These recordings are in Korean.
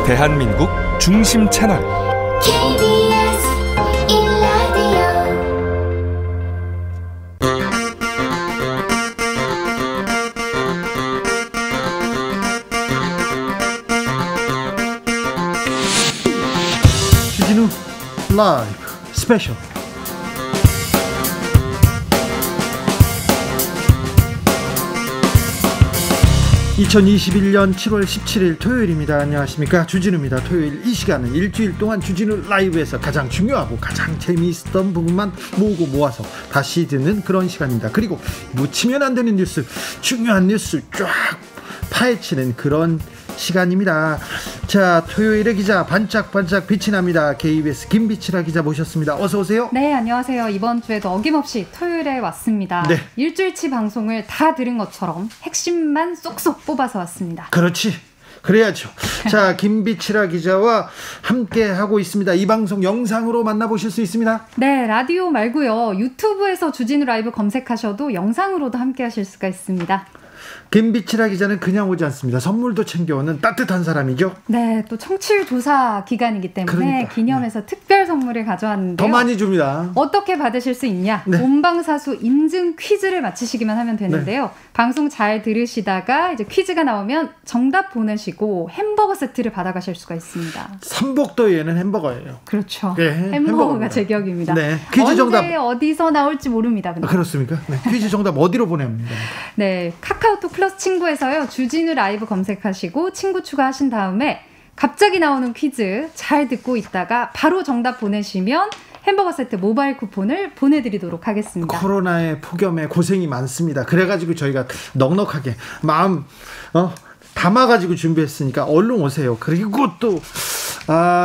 대한민국 중심 채널 KBS 1라디오. 주진우 라이브 스페셜. (2021년 7월 17일) 토요일입니다. 안녕하십니까, 주진우입니다. 토요일 이 시간은 일주일 동안 주진우 라이브에서 가장 중요하고 가장 재미있었던 부분만 모으고 모아서 다시 듣는 그런 시간입니다. 그리고 묻히면 안 되는 뉴스, 중요한 뉴스 쫙 파헤치는 그런 시간입니다. 자, 토요일의 기자 반짝반짝 빛이 납니다. KBS 김비치라 기자 모셨습니다. 어서 오세요. 네, 안녕하세요. 이번 주에도 어김없이 토요일에 왔습니다. 네. 일주일치 방송을 다 들은 것처럼 핵심만 쏙쏙 뽑아서 왔습니다. 그렇지, 그래야죠. 자, 김비치라 기자와 함께 하고 있습니다. 이 방송 영상으로 만나보실 수 있습니다. 네, 라디오 말고요, 유튜브에서 주진우 라이브 검색하셔도 영상으로도 함께 하실 수가 있습니다. 김비치라 기자는 그냥 오지 않습니다. 선물도 챙겨오는 따뜻한 사람이죠. 네, 또 청취율 조사 기간이기 때문에 그러니까, 기념해서 특별 선물을 가져왔는데요. 더 많이 줍니다. 어떻게 받으실 수 있냐? 네. 본방사수 인증 퀴즈를 맞히시기만 하면 되는데요. 방송 잘 들으시다가 이제 퀴즈가 나오면 정답 보내시고 햄버거 세트를 받아가실 수가 있습니다. 삼복도에는 햄버거예요. 그렇죠. 네, 햄버거가 햄버거입니다. 제격입니다. 네, 퀴즈 언제 정답 어디서 나올지 모릅니다. 근데. 그렇습니까? 네, 퀴즈 정답 어디로 보냅니다. 네, 카카오톡 플러스 친구에서요, 주진우 라이브 검색하시고 친구 추가하신 다음에 갑자기 나오는 퀴즈 잘 듣고 있다가 바로 정답 보내시면 햄버거 세트 모바일 쿠폰을 보내드리도록 하겠습니다. 코로나의 폭염에 고생이 많습니다. 그래가지고 저희가 넉넉하게 마음 담아가지고 준비했으니까 얼른 오세요. 그리고 또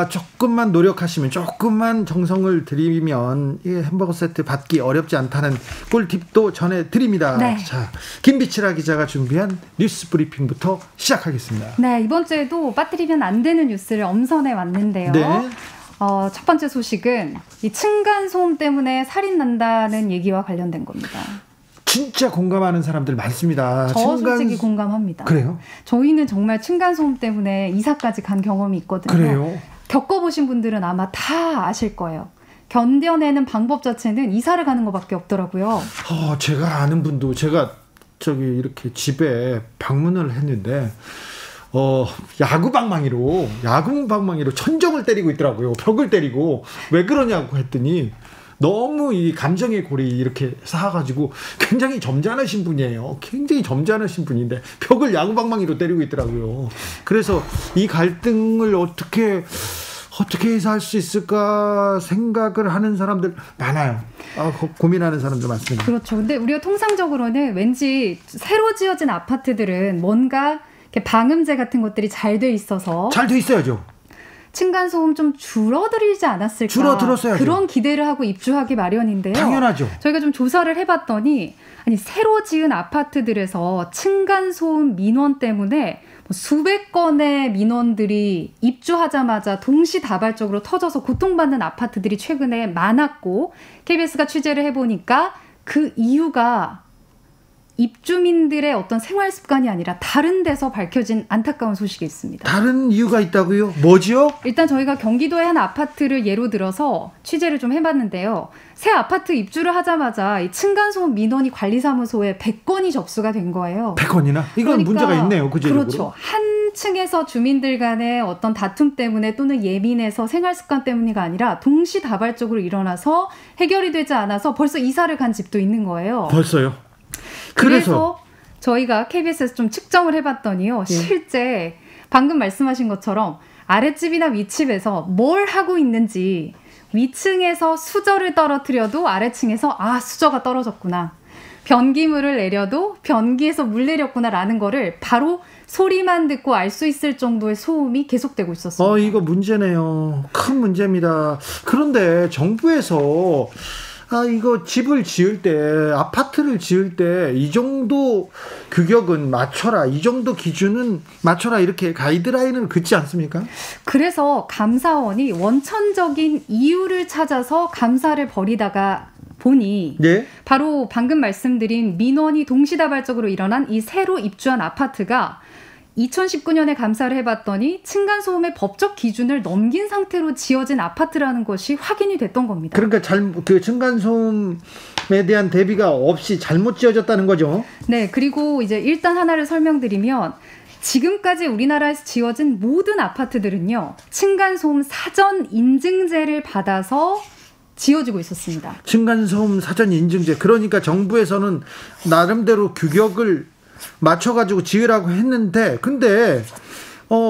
조금만 노력하시면, 조금만 정성을 들이면 이 햄버거 세트 받기 어렵지 않다는 꿀팁도 전해드립니다. 네. 자, 김비치라 기자가 준비한 뉴스 브리핑부터 시작하겠습니다. 네, 이번 주에도 빠뜨리면 안 되는 뉴스를 엄선해 왔는데요. 네. 첫 번째 소식은 이 층간소음 때문에 살인 난다는 얘기와 관련된 겁니다. 진짜 공감하는 사람들 많습니다. 솔직히 공감합니다. 그래요? 저희는 정말 층간소음 때문에 이사까지 간 경험이 있거든요. 그래요? 겪어보신 분들은 아마 다 아실 거예요. 견뎌내는 방법 자체는 이사를 가는 것밖에 없더라고요. 제가 아는 분도, 제가 이렇게 집에 방문을 했는데 야구 방망이로 천정을 때리고 있더라고요. 벽을 때리고. 왜 그러냐고 했더니 너무 이 감정의 골이 이렇게 쌓아가지고 굉장히 점잖으신 분이에요. 굉장히 점잖으신 분인데 벽을 야구 방망이로 때리고 있더라고요. 그래서 이 갈등을 어떻게 해서 할 수 있을까 생각을 하는 사람들 많아요. 고민하는 사람들 많습니다. 그렇죠. 근데 우리가 통상적으로는 왠지 새로 지어진 아파트들은 뭔가 이렇게 방음제 같은 것들이 잘 돼 있어서, 잘 돼 있어야죠. 층간소음 좀 줄어들지 않았을까, 줄어들었어야죠. 그런 기대를 하고 입주하기 마련인데요. 당연하죠. 저희가 좀 조사를 해봤더니, 새로 지은 아파트들에서 층간소음 민원 때문에 수백 건의 민원들이 입주하자마자 동시다발적으로 터져서 고통받는 아파트들이 최근에 많았고, KBS가 취재를 해보니까 그 이유가 입주민들의 어떤 생활 습관이 아니라 다른 데서 밝혀진 안타까운 소식이 있습니다. 다른 이유가 있다고요? 뭐지요? 일단 저희가 경기도의 한 아파트를 예로 들어서 취재를 좀 해봤는데요. 새 아파트 입주를 하자마자 이 층간소음 민원이 관리사무소에 100건이 접수가 된 거예요. 100건이나? 이건 그러니까, 문제가 있네요. 구체적으로. 그렇죠. 한 층에서 주민들 간의 어떤 다툼 때문에 또는 예민해서 생활 습관 때문이가 아니라 동시다발적으로 일어나서 해결이 되지 않아서 벌써 이사를 간 집도 있는 거예요. 벌써요? 그래서 저희가 KBS에서 좀 측정을 해봤더니요. 실제 방금 말씀하신 것처럼 아랫집이나 윗집에서 뭘 하고 있는지, 위층에서 수저를 떨어뜨려도 아래층에서 수저가 떨어졌구나, 변기물을 내려도 변기에서 물 내렸구나라는 거를 바로 소리만 듣고 알 수 있을 정도의 소음이 계속되고 있었습니다. 이거 문제네요. 큰 문제입니다. 그런데 정부에서 이거 집을 지을 때, 아파트를 지을 때 이 정도 규격은 맞춰라, 이 정도 기준은 맞춰라, 이렇게 가이드라인을 긋지 않습니까? 그래서 감사원이 원천적인 이유를 찾아서 감사를 벌이다가 보니, 네? 바로 방금 말씀드린 민원이 동시다발적으로 일어난 이 새로 입주한 아파트가 2019년에 감사를 해봤더니 층간소음의 법적 기준을 넘긴 상태로 지어진 아파트라는 것이 확인이 됐던 겁니다. 그러니까 그 층간소음에 대한 대비가 없이 잘못 지어졌다는 거죠. 네, 그리고 이제 일단 하나를 설명드리면 지금까지 우리나라에서 지어진 모든 아파트들은요, 층간소음 사전 인증제를 받아서 지어지고 있었습니다. 층간소음 사전 인증제. 그러니까 정부에서는 나름대로 규격을 맞춰가지고 지으라고 했는데, 근데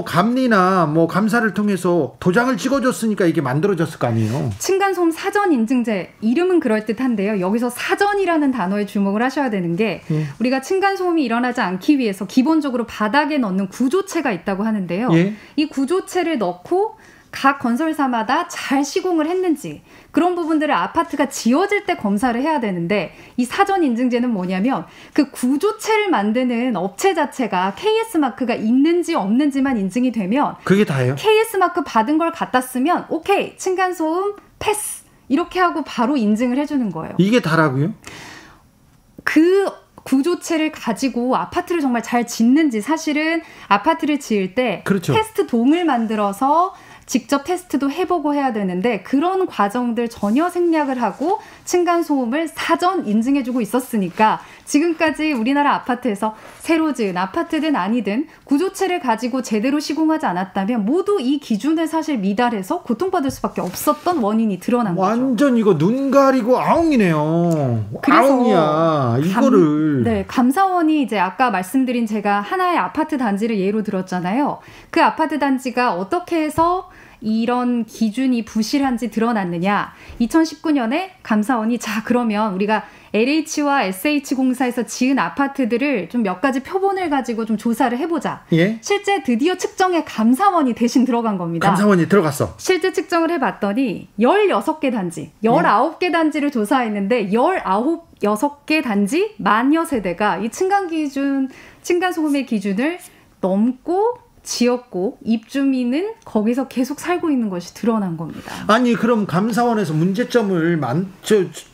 감리나 뭐 감사를 통해서 도장을 찍어줬으니까 이게 만들어졌을 거 아니에요. 층간소음 사전 인증제, 이름은 그럴듯한데요. 여기서 사전이라는 단어에 주목을 하셔야 되는 게 우리가 층간소음이 일어나지 않기 위해서 기본적으로 바닥에 넣는 구조체가 있다고 하는데요. 예? 이 구조체를 넣고 각 건설사마다 잘 시공을 했는지, 그런 부분들을 아파트가 지어질 때 검사를 해야 되는데, 이 사전 인증제는 뭐냐면 그 구조체를 만드는 업체 자체가 KS 마크가 있는지 없는지만 인증이 되면, 그게 다예요? KS 마크 받은 걸 갖다 쓰면 오케이, 층간소음 패스, 이렇게 하고 바로 인증을 해주는 거예요. 이게 다라고요? 그 구조체를 가지고 아파트를 정말 잘 짓는지, 사실은 아파트를 지을 때 그렇죠. 테스트 동을 만들어서 직접 테스트도 해보고 해야 되는데, 그런 과정들 전혀 생략을 하고 층간소음을 사전 인증해주고 있었으니까 지금까지 우리나라 아파트에서 새로 지은 아파트든 아니든 구조체를 가지고 제대로 시공하지 않았다면 모두 이 기준을 사실 미달해서 고통받을 수밖에 없었던 원인이 드러난 거죠. 완전 이거 눈 가리고 아웅이네요. 그래서 아웅이야. 이거를. 네, 감사원이 이제 아까 말씀드린, 제가 하나의 아파트 단지를 예로 들었잖아요. 그 아파트 단지가 어떻게 해서 이런 기준이 부실한지 드러났느냐. 2019년에 감사원이 자, 그러면 우리가 LH와 SH공사에서 지은 아파트들을 좀 몇 가지 표본을 가지고 좀 조사를 해보자. 예? 실제 드디어 측정에 감사원이 대신 들어간 겁니다. 감사원이 들어갔어. 실제 측정을 해봤더니 16개 단지, 19개 단지를 조사했는데 6개 단지 만여 세대가 이 층간소음의 기준을 넘고 지었고, 입주민은 거기서 계속 살고 있는 것이 드러난 겁니다. 아니, 그럼 감사원에서 문제점을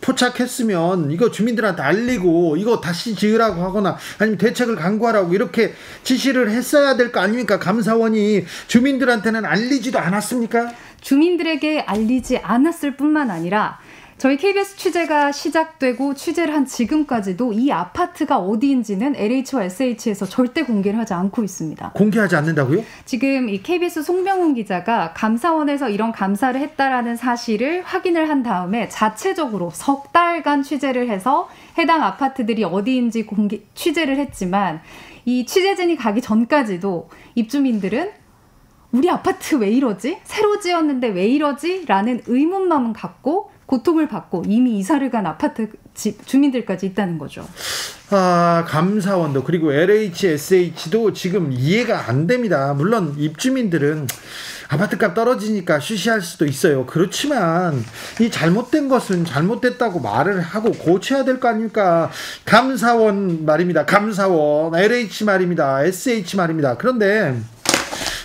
포착했으면 이거 주민들한테 알리고 이거 다시 지으라고 하거나 아니면 대책을 강구하라고 이렇게 지시를 했어야 될 거 아닙니까? 감사원이 주민들한테는 알리지도 않았습니까? 주민들에게 알리지 않았을 뿐만 아니라 저희 KBS 취재가 시작되고 취재를 한 지금까지도 이 아파트가 어디인지는 LH와 SH에서 절대 공개를 하지 않고 있습니다. 공개하지 않는다고요? 지금 이 KBS 송병훈 기자가 감사원에서 이런 감사를 했다라는 사실을 확인을 한 다음에 자체적으로 석 달간 취재를 해서 해당 아파트들이 어디인지 취재를 했지만, 이 취재진이 가기 전까지도 입주민들은 우리 아파트 왜 이러지? 새로 지었는데 왜 이러지? 라는 의문만은 갖고 고통을 받고 이미 이사를 간 아파트 주민들까지 있다는 거죠. 감사원도 그리고 LH, SH도 지금 이해가 안 됩니다. 물론 입주민들은 아파트값 떨어지니까 쉬쉬할 수도 있어요. 그렇지만 이 잘못된 것은 잘못됐다고 말을 하고 고쳐야 될 거 아닙니까? 감사원 말입니다. 감사원, LH 말입니다. SH 말입니다. 그런데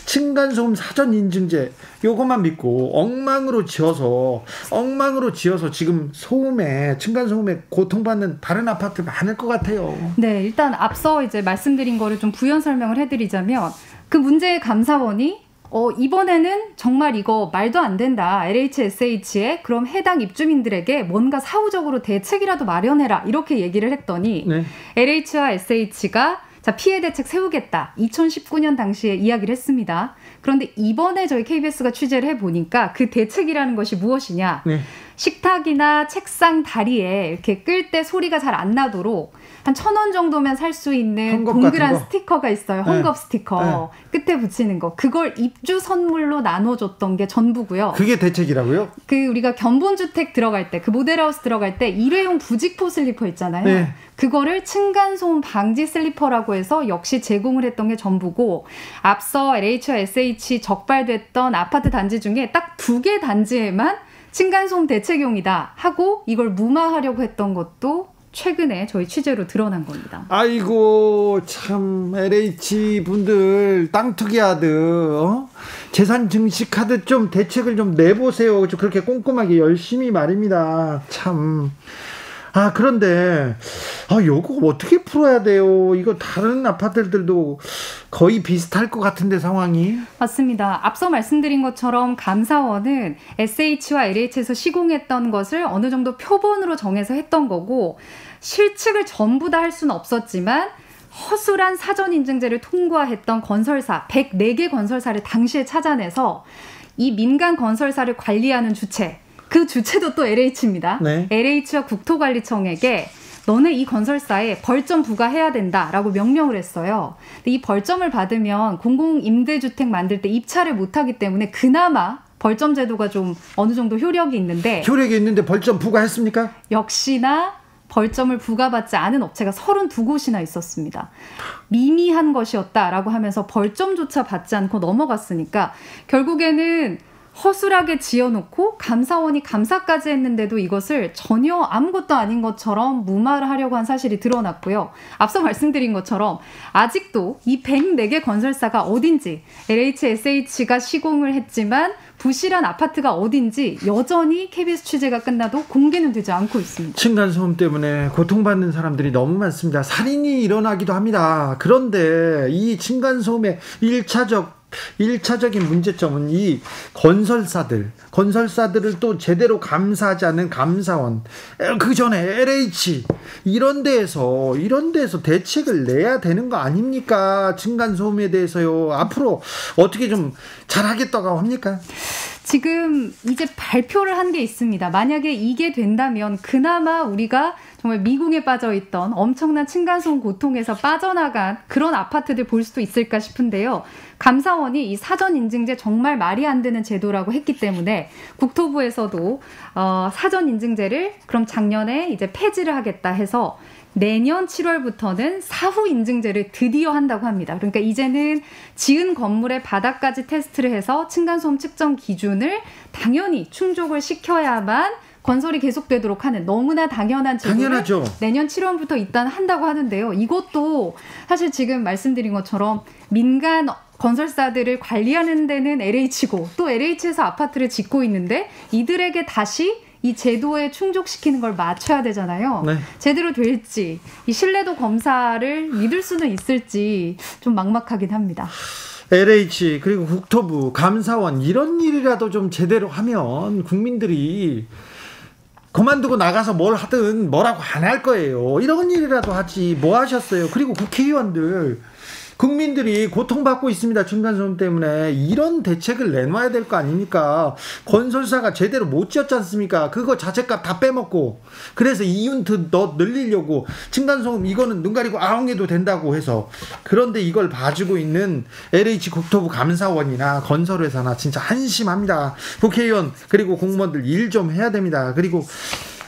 층간소음 사전 인증제 요것만 믿고 엉망으로 지어서 지금 층간소음에 고통받는 다른 아파트 많을 것 같아요. 네, 일단 앞서 이제 말씀드린 거를 좀 부연 설명을 해드리자면, 그 문제의 감사원이 이번에는 정말 이거 말도 안 된다. LH, SH에 그럼 해당 입주민들에게 뭔가 사후적으로 대책이라도 마련해라. 이렇게 얘기를 했더니 네. LH와 SH가 자, 피해 대책 세우겠다. 2019년 당시에 이야기를 했습니다. 그런데 이번에 저희 KBS가 취재를 해보니까 그 대책이라는 것이 무엇이냐. 네. 식탁이나 책상 다리에 이렇게 끌 때 소리가 잘 안 나도록 한 1,000원 정도면 살 수 있는 동그란 스티커가 있어요. 헝겊 스티커. 네. 끝에 붙이는 거. 그걸 입주 선물로 나눠줬던 게 전부고요. 그게 대책이라고요? 우리가 견본주택 들어갈 때, 그 모델하우스 들어갈 때 일회용 부직포 슬리퍼 있잖아요. 네. 그거를 층간소음 방지 슬리퍼라고 해서 역시 제공을 했던 게 전부고, 앞서 LH와 SH 적발됐던 아파트 단지 중에 딱 2개 단지에만 층간소음 대책용이다 하고 이걸 무마하려고 했던 것도 최근에 저희 취재로 드러난 겁니다. 아이고, 참 LH 분들 땅 투기하듯 재산 증식하듯 좀 대책을 좀 내보세요. 좀 그렇게 꼼꼼하게 열심히 말입니다. 참. 그런데 요거 어떻게 풀어야 돼요? 이거 다른 아파트들도 거의 비슷할 것 같은데 상황이. 맞습니다. 앞서 말씀드린 것처럼 감사원은 SH와 LH에서 시공했던 것을 어느 정도 표본으로 정해서 했던 거고 실측을 전부 다 할 수는 없었지만 허술한 사전인증제를 통과했던 건설사 104개 건설사를 당시에 찾아내서 이 민간 건설사를 관리하는 주체, 그 주체도 또 LH입니다. 네. LH와 국토관리청에게 너네 이 건설사에 벌점 부과해야 된다라고 명령을 했어요. 근데 이 벌점을 받으면 공공임대주택 만들 때 입찰을 못하기 때문에 그나마 벌점 제도가 좀 어느 정도 효력이 있는데 벌점 부과했습니까? 역시나 벌점을 부과받지 않은 업체가 32곳이나 있었습니다. 미미한 것이었다라고 하면서 벌점조차 받지 않고 넘어갔으니까 결국에는 허술하게 지어놓고 감사원이 감사까지 했는데도 이것을 전혀 아무것도 아닌 것처럼 무마를 하려고 한 사실이 드러났고요. 앞서 말씀드린 것처럼 아직도 이 104개 건설사가 어딘지 LH, SH가 시공을 했지만 부실한 아파트가 어딘지 여전히 KBS 취재가 끝나도 공개는 되지 않고 있습니다. 층간소음 때문에 고통받는 사람들이 너무 많습니다. 살인이 일어나기도 합니다. 그런데 이 층간소음의 1차적인 문제점은 이 건설사들을 또 제대로 감사하지 않는 감사원, 그 전에 LH 이런 데에서 대책을 내야 되는 거 아닙니까? 층간소음에 대해서요. 앞으로 어떻게 좀 잘하겠다고 합니까? 지금 이제 발표를 한 게 있습니다. 만약에 이게 된다면 그나마 우리가 정말 미궁에 빠져있던 엄청난 층간소음 고통에서 빠져나간 그런 아파트들 볼 수도 있을까 싶은데요. 감사원이 이 사전인증제 정말 말이 안 되는 제도라고 했기 때문에 국토부에서도 사전인증제를 그럼 작년에 이제 폐지를 하겠다 해서 내년 7월부터는 사후 인증제를 드디어 한다고 합니다. 그러니까 이제는 지은 건물의 바닥까지 테스트를 해서 층간소음 측정 기준을 당연히 충족을 시켜야만 건설이 계속되도록 하는 너무나 당연한 제도를 당연하죠. 내년 7월부터 일단 한다고 하는데요. 이것도 사실 지금 말씀드린 것처럼 민간 건설사들을 관리하는 데는 LH고 또 LH에서 아파트를 짓고 있는데 이들에게 다시 이 제도에 충족시키는 걸 맞춰야 되잖아요. 네. 제대로 될지 이 신뢰도 검사를 믿을 수는 있을지 좀 막막하긴 합니다. LH 그리고 국토부, 감사원 이런 일이라도 좀 제대로 하면 국민들이 그만두고 나가서 뭘 하든 뭐라고 안 할 거예요. 이런 일이라도 하지 뭐 하셨어요. 그리고 국회의원들 국민들이 고통받고 있습니다. 층간소음 때문에. 이런 대책을 내놔야 될 거 아닙니까? 건설사가 제대로 못 지었지 않습니까? 그거 자재값 다 빼먹고 그래서 이윤트 늘리려고 층간소음 이거는 눈 가리고 아웅해도 된다고 해서 그런데 이걸 봐주고 있는 LH 국토부 감사원이나 건설회사나 진짜 한심합니다. 국회의원 그리고 공무원들 일 좀 해야 됩니다. 그리고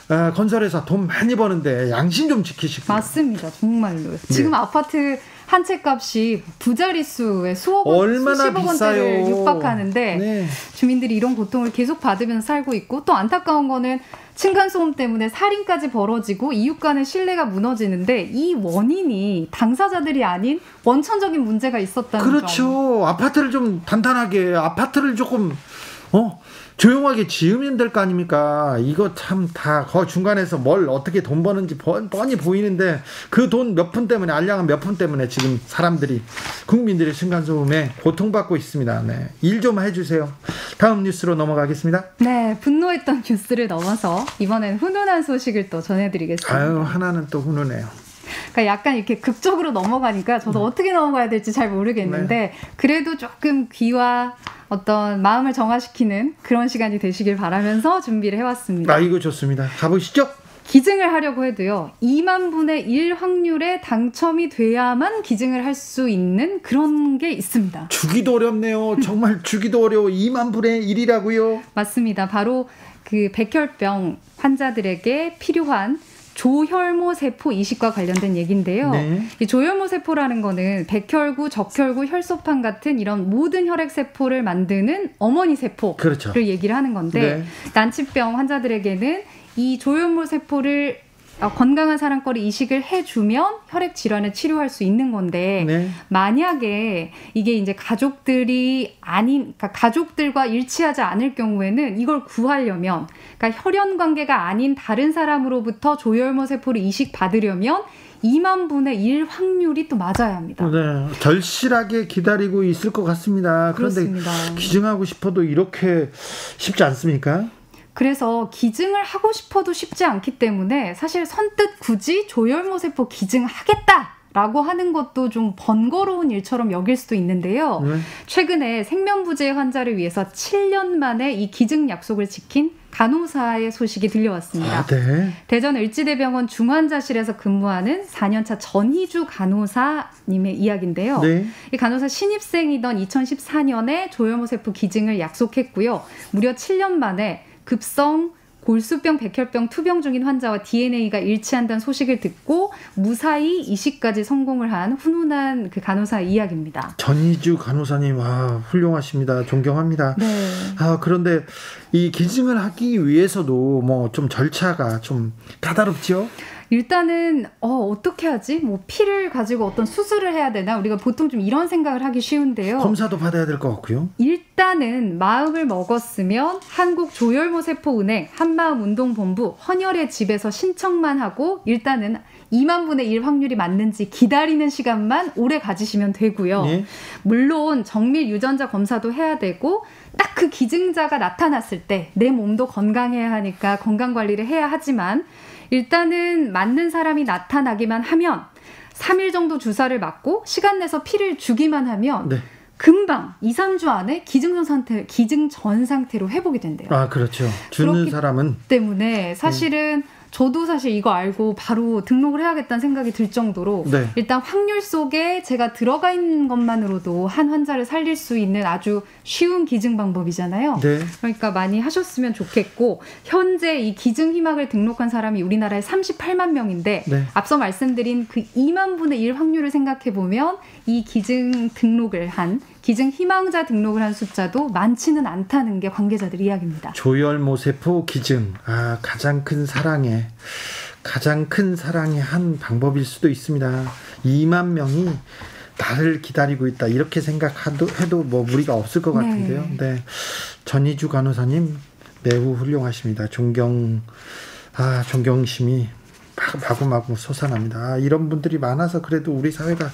건설회사 돈 많이 버는데 양심 좀 지키시고. 맞습니다. 정말로. 지금 아파트 한 채 값이 부자릿수의 수억 원, 얼마나 수십억 비싸요. 원대를 육박하는데 네. 주민들이 이런 고통을 계속 받으면서 살고 있고 또 안타까운 거는 층간소음 때문에 살인까지 벌어지고 이웃 간의 신뢰가 무너지는데 이 원인이 당사자들이 아닌 원천적인 문제가 있었다는 점. 그렇죠. 아파트를 좀 단단하게 아파트를 조금 조용하게 지으면 될 거 아닙니까? 이거 참 다 중간에서 뭘 어떻게 돈 버는지 뻔히 보이는데 그 돈 몇 푼 때문에 알량한 몇 푼 때문에 지금 국민들이 층간소음에 고통받고 있습니다. 네. 일 좀 해주세요. 다음 뉴스로 넘어가겠습니다. 네, 분노했던 뉴스를 넘어서 이번엔 훈훈한 소식을 또 전해드리겠습니다. 아유, 하나는 또 훈훈해요. 그러니까 약간 이렇게 극적으로 넘어가니까 저도 어떻게 넘어가야 될지 잘 모르겠는데 네. 그래도 조금 귀와 어떤 마음을 정화시키는 그런 시간이 되시길 바라면서 준비를 해왔습니다. 이거 좋습니다. 가보시죠. 기증을 하려고 해도요. 2만 분의 1 확률에 당첨이 돼야만 기증을 할 수 있는 그런 게 있습니다. 주기도 어렵네요. 정말 주기도 어려워. 2만 분의 1이라고요? 맞습니다. 바로 그 백혈병 환자들에게 필요한 조혈모 세포 이식과 관련된 얘기인데요. 네. 이 조혈모 세포라는 거는 백혈구, 적혈구, 혈소판 같은 이런 모든 혈액 세포를 만드는 어머니 세포를 그렇죠. 얘기를 하는 건데 네. 난치병 환자들에게는 이 조혈모 세포를 건강한 사랑거리 이식을 해주면 혈액 질환을 치료할 수 있는 건데 네. 만약에 이게 이제 가족들이 아닌, 그러니까 가족들과 일치하지 않을 경우에는 이걸 구하려면, 그러니까 혈연 관계가 아닌 다른 사람으로부터 조혈모 세포를 이식 받으려면 2만 분의 1 확률이 또 맞아야 합니다. 네, 절실하게 기다리고 있을 것 같습니다. 그런데 그렇습니다. 기증하고 싶어도 이렇게 쉽지 않습니까? 그래서 기증을 하고 싶어도 쉽지 않기 때문에 사실 선뜻 굳이 조혈모 세포 기증하겠다라고 하는 것도 좀 번거로운 일처럼 여길 수도 있는데요. 최근에 생면부제 환자를 위해서 7년 만에 이 기증 약속을 지킨 간호사의 소식이 들려왔습니다. 네. 대전 을지대병원 중환자실에서 근무하는 4년차 전희주 간호사님의 이야기인데요. 네. 이 간호사 신입생이던 2014년에 조혈모 세포 기증을 약속했고요. 무려 7년 만에 급성 골수병, 백혈병, 투병 중인 환자와 DNA가 일치한다는 소식을 듣고 무사히 이식까지 성공을 한 훈훈한 그 간호사 이야기입니다. 전희주 간호사님, 훌륭하십니다. 존경합니다. 네. 그런데 이 기증을 하기 위해서도 뭐 좀 절차가 좀 까다롭죠? 일단은 어떻게 하지? 뭐 피를 가지고 어떤 수술을 해야 되나? 우리가 보통 좀 이런 생각을 하기 쉬운데요. 검사도 받아야 될 것 같고요. 일단은 마음을 먹었으면 한국조혈모세포은행 한마음운동본부 헌혈의 집에서 신청만 하고 일단은 2만 분의 1 확률이 맞는지 기다리는 시간만 오래 가지시면 되고요. 예? 물론 정밀 유전자 검사도 해야 되고 딱 그 기증자가 나타났을 때 내 몸도 건강해야 하니까 건강관리를 해야 하지만 일단은 맞는 사람이 나타나기만 하면 3일 정도 주사를 맞고 시간 내서 피를 주기만 하면 네. 금방 2, 3주 안에 기증 전 상태로 회복이 된대요. 그렇죠. 주는 사람은 때문에 사실은 저도 사실 이거 알고 바로 등록을 해야겠다는 생각이 들 정도로 네. 일단 확률 속에 제가 들어가 있는 것만으로도 한 환자를 살릴 수 있는 아주 쉬운 기증 방법이잖아요. 네. 그러니까 많이 하셨으면 좋겠고 현재 이 기증 희망을 등록한 사람이 우리나라에 38만 명인데 네. 앞서 말씀드린 그 2만 분의 1 확률을 생각해 보면 이 기증 등록을 한 기증 희망자 등록을 한 숫자도 많지는 않다는 게 관계자들 이야기입니다. 조혈모세포 기증, 가장 큰 사랑의 한 방법일 수도 있습니다. 2만 명이 나를 기다리고 있다 이렇게 생각해도 뭐 무리가 없을 것 같은데요. 네. 전희주 간호사님 매우 훌륭하십니다. 존경심이 마구마구 솟아납니다. 이런 분들이 많아서 그래도 우리 사회가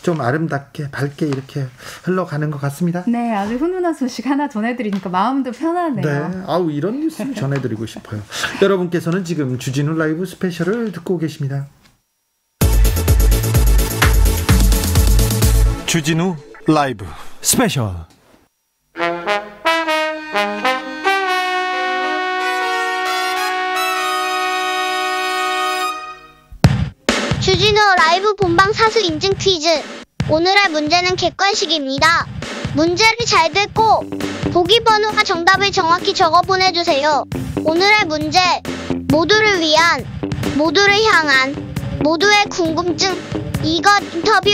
좀 아름답게 밝게 이렇게 흘러가는 것 같습니다. 네, 아주 훈훈한 소식 하나 전해드리니까 마음도 편하네요. 네, 이런 뉴스 전해드리고 싶어요. 여러분께서는 지금 주진우 라이브 스페셜을 듣고 계십니다. 주진우 라이브 스페셜. 주진우 라이브 본방 사수 인증 퀴즈. 오늘의 문제는 객관식입니다. 문제를 잘 듣고 보기 번호와 정답을 정확히 적어 보내주세요. 오늘의 문제. 모두를 위한, 모두를 향한, 모두의 궁금증. 이것 인터뷰.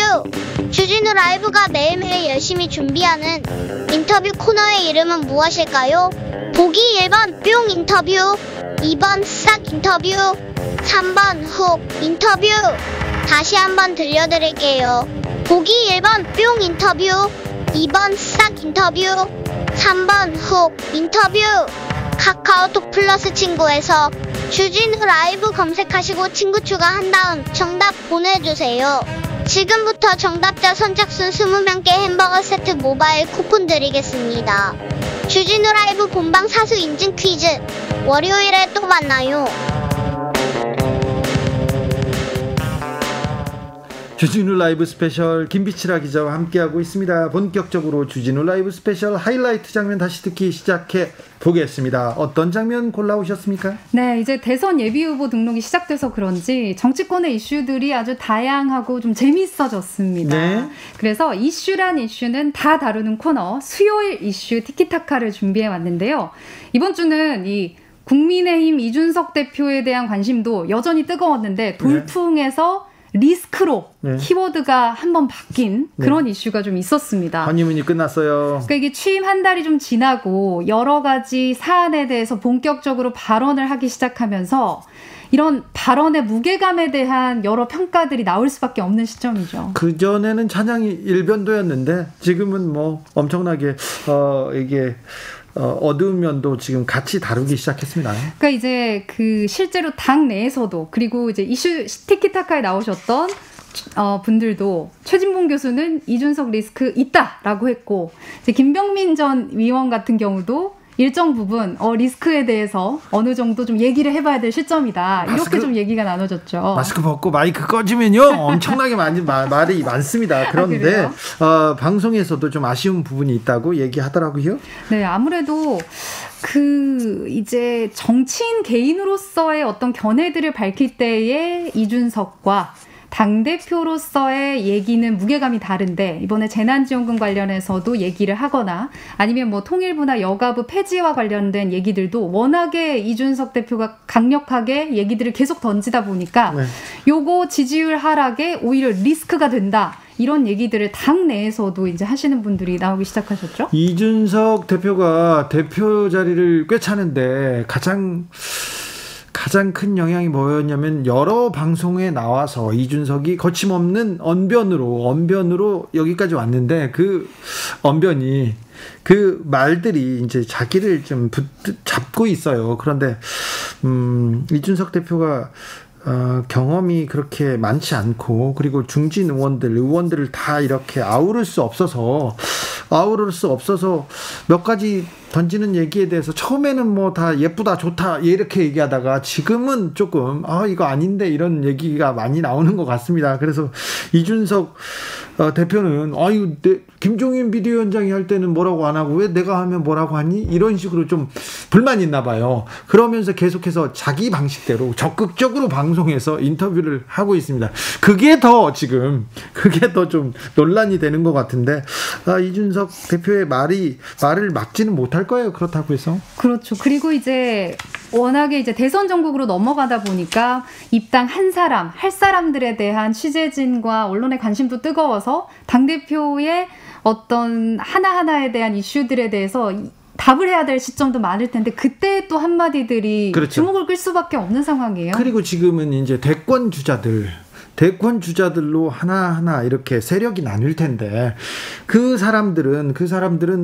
주진우 라이브가 매일매일 열심히 준비하는 인터뷰 코너의 이름은 무엇일까요? 보기 1번 뿅 인터뷰, 2번 싹 인터뷰, 3번 훅 인터뷰. 다시 한번 들려드릴게요. 보기 1번 뿅 인터뷰, 2번 싹 인터뷰, 3번 훅 인터뷰. 카카오톡 플러스 친구에서 주진우 라이브 검색하시고 친구 추가한 다음 정답 보내주세요. 지금부터 정답자 선착순 20명께 햄버거 세트 모바일 쿠폰 드리겠습니다. 주진우 라이브 본방 사수 인증 퀴즈. 월요일에 또 만나요. 주진우 라이브 스페셜 김비치라 기자와 함께하고 있습니다. 본격적으로 주진우 라이브 스페셜 하이라이트 장면 다시 듣기 시작해 보겠습니다. 어떤 장면 골라오셨습니까? 네, 이제 대선 예비후보 등록이 시작돼서 그런지 정치권의 이슈들이 아주 다양하고 좀 재미있어졌습니다. 네. 그래서 이슈란 이슈는 다 다루는 코너 수요일 이슈 티키타카를 준비해 왔는데요. 이번 주는 이 국민의힘 이준석 대표에 대한 관심도 여전히 뜨거웠는데 돌풍에서 리스크로 키워드가 한번 바뀐 그런 이슈가 좀 있었습니다. 허니문이 끝났어요. 그러니까 이게 취임 한 달이 좀 지나고 여러 가지 사안에 대해서 본격적으로 발언을 하기 시작하면서 이런 발언의 무게감에 대한 여러 평가들이 나올 수밖에 없는 시점이죠. 그전에는 찬양이 일변도였는데 지금은 뭐 엄청나게 이게 어두운 면도 지금 같이 다루기 시작했습니다. 그러니까 이제 그 실제로 당 내에서도 그리고 이제 이슈 티키타카에 나오셨던 분들도 최진봉 교수는 이준석 리스크 있다라고 했고 이제 김병민 전 위원 같은 경우도 일정 부분 리스크에 대해서 어느 정도 좀 얘기를 해봐야 될 시점이다. 이렇게 좀 얘기가 나눠졌죠. 마스크 벗고 마이크 꺼지면요 엄청나게 말이 많습니다. 그런데 방송에서도 좀 아쉬운 부분이 있다고 얘기하더라고요. 네, 아무래도 이제 정치인 개인으로서의 어떤 견해들을 밝힐 때의 이준석과 당대표로서의 얘기는 무게감이 다른데 이번에 재난지원금 관련해서도 얘기를 하거나 아니면 뭐 통일부나 여가부 폐지와 관련된 얘기들도 워낙에 이준석 대표가 강력하게 얘기들을 계속 던지다 보니까 네. 요거 지지율 하락에 오히려 리스크가 된다. 이런 얘기들을 당 내에서도 이제 하시는 분들이 나오기 시작하셨죠. 이준석 대표가 대표 자리를 꿰차는데 가장 큰 영향이 뭐였냐면 여러 방송에 나와서 이준석이 거침없는 언변으로 여기까지 왔는데 그 언변이 그 말들이 이제 자기를 좀 잡고 있어요. 그런데 이준석 대표가 경험이 그렇게 많지 않고 그리고 중진 의원들을 다 이렇게 아우를 수 없어서 몇 가지 던지는 얘기에 대해서 처음에는 뭐 다 예쁘다 좋다 이렇게 얘기하다가 지금은 조금 이거 아닌데 이런 얘기가 많이 나오는 것 같습니다. 그래서 이준석 대표는 김종인 비대위원장이 할 때는 뭐라고 안 하고 왜 내가 하면 뭐라고 하니 이런 식으로 좀 불만이 있나 봐요. 그러면서 계속해서 자기 방식대로 적극적으로 방송에서 인터뷰를 하고 있습니다. 그게 더 좀 논란이 되는 것 같은데 이준석 대표의 말을 막지는 못할 거예요. 그렇다고 해서. 그렇죠. 그리고 이제 워낙에 이제 대선 전국으로 넘어가다 보니까 입당 한 사람, 할 사람들에 대한 취재진과 언론의 관심도 뜨거워서 당대표의 어떤 하나하나에 대한 이슈들에 대해서 답을 해야 될 시점도 많을 텐데 그때 또 한마디들이 그렇죠. 주목을 끌 수밖에 없는 상황이에요. 그리고 지금은 이제 대권 주자들로 하나하나 이렇게 세력이 나뉠 텐데 그 사람들은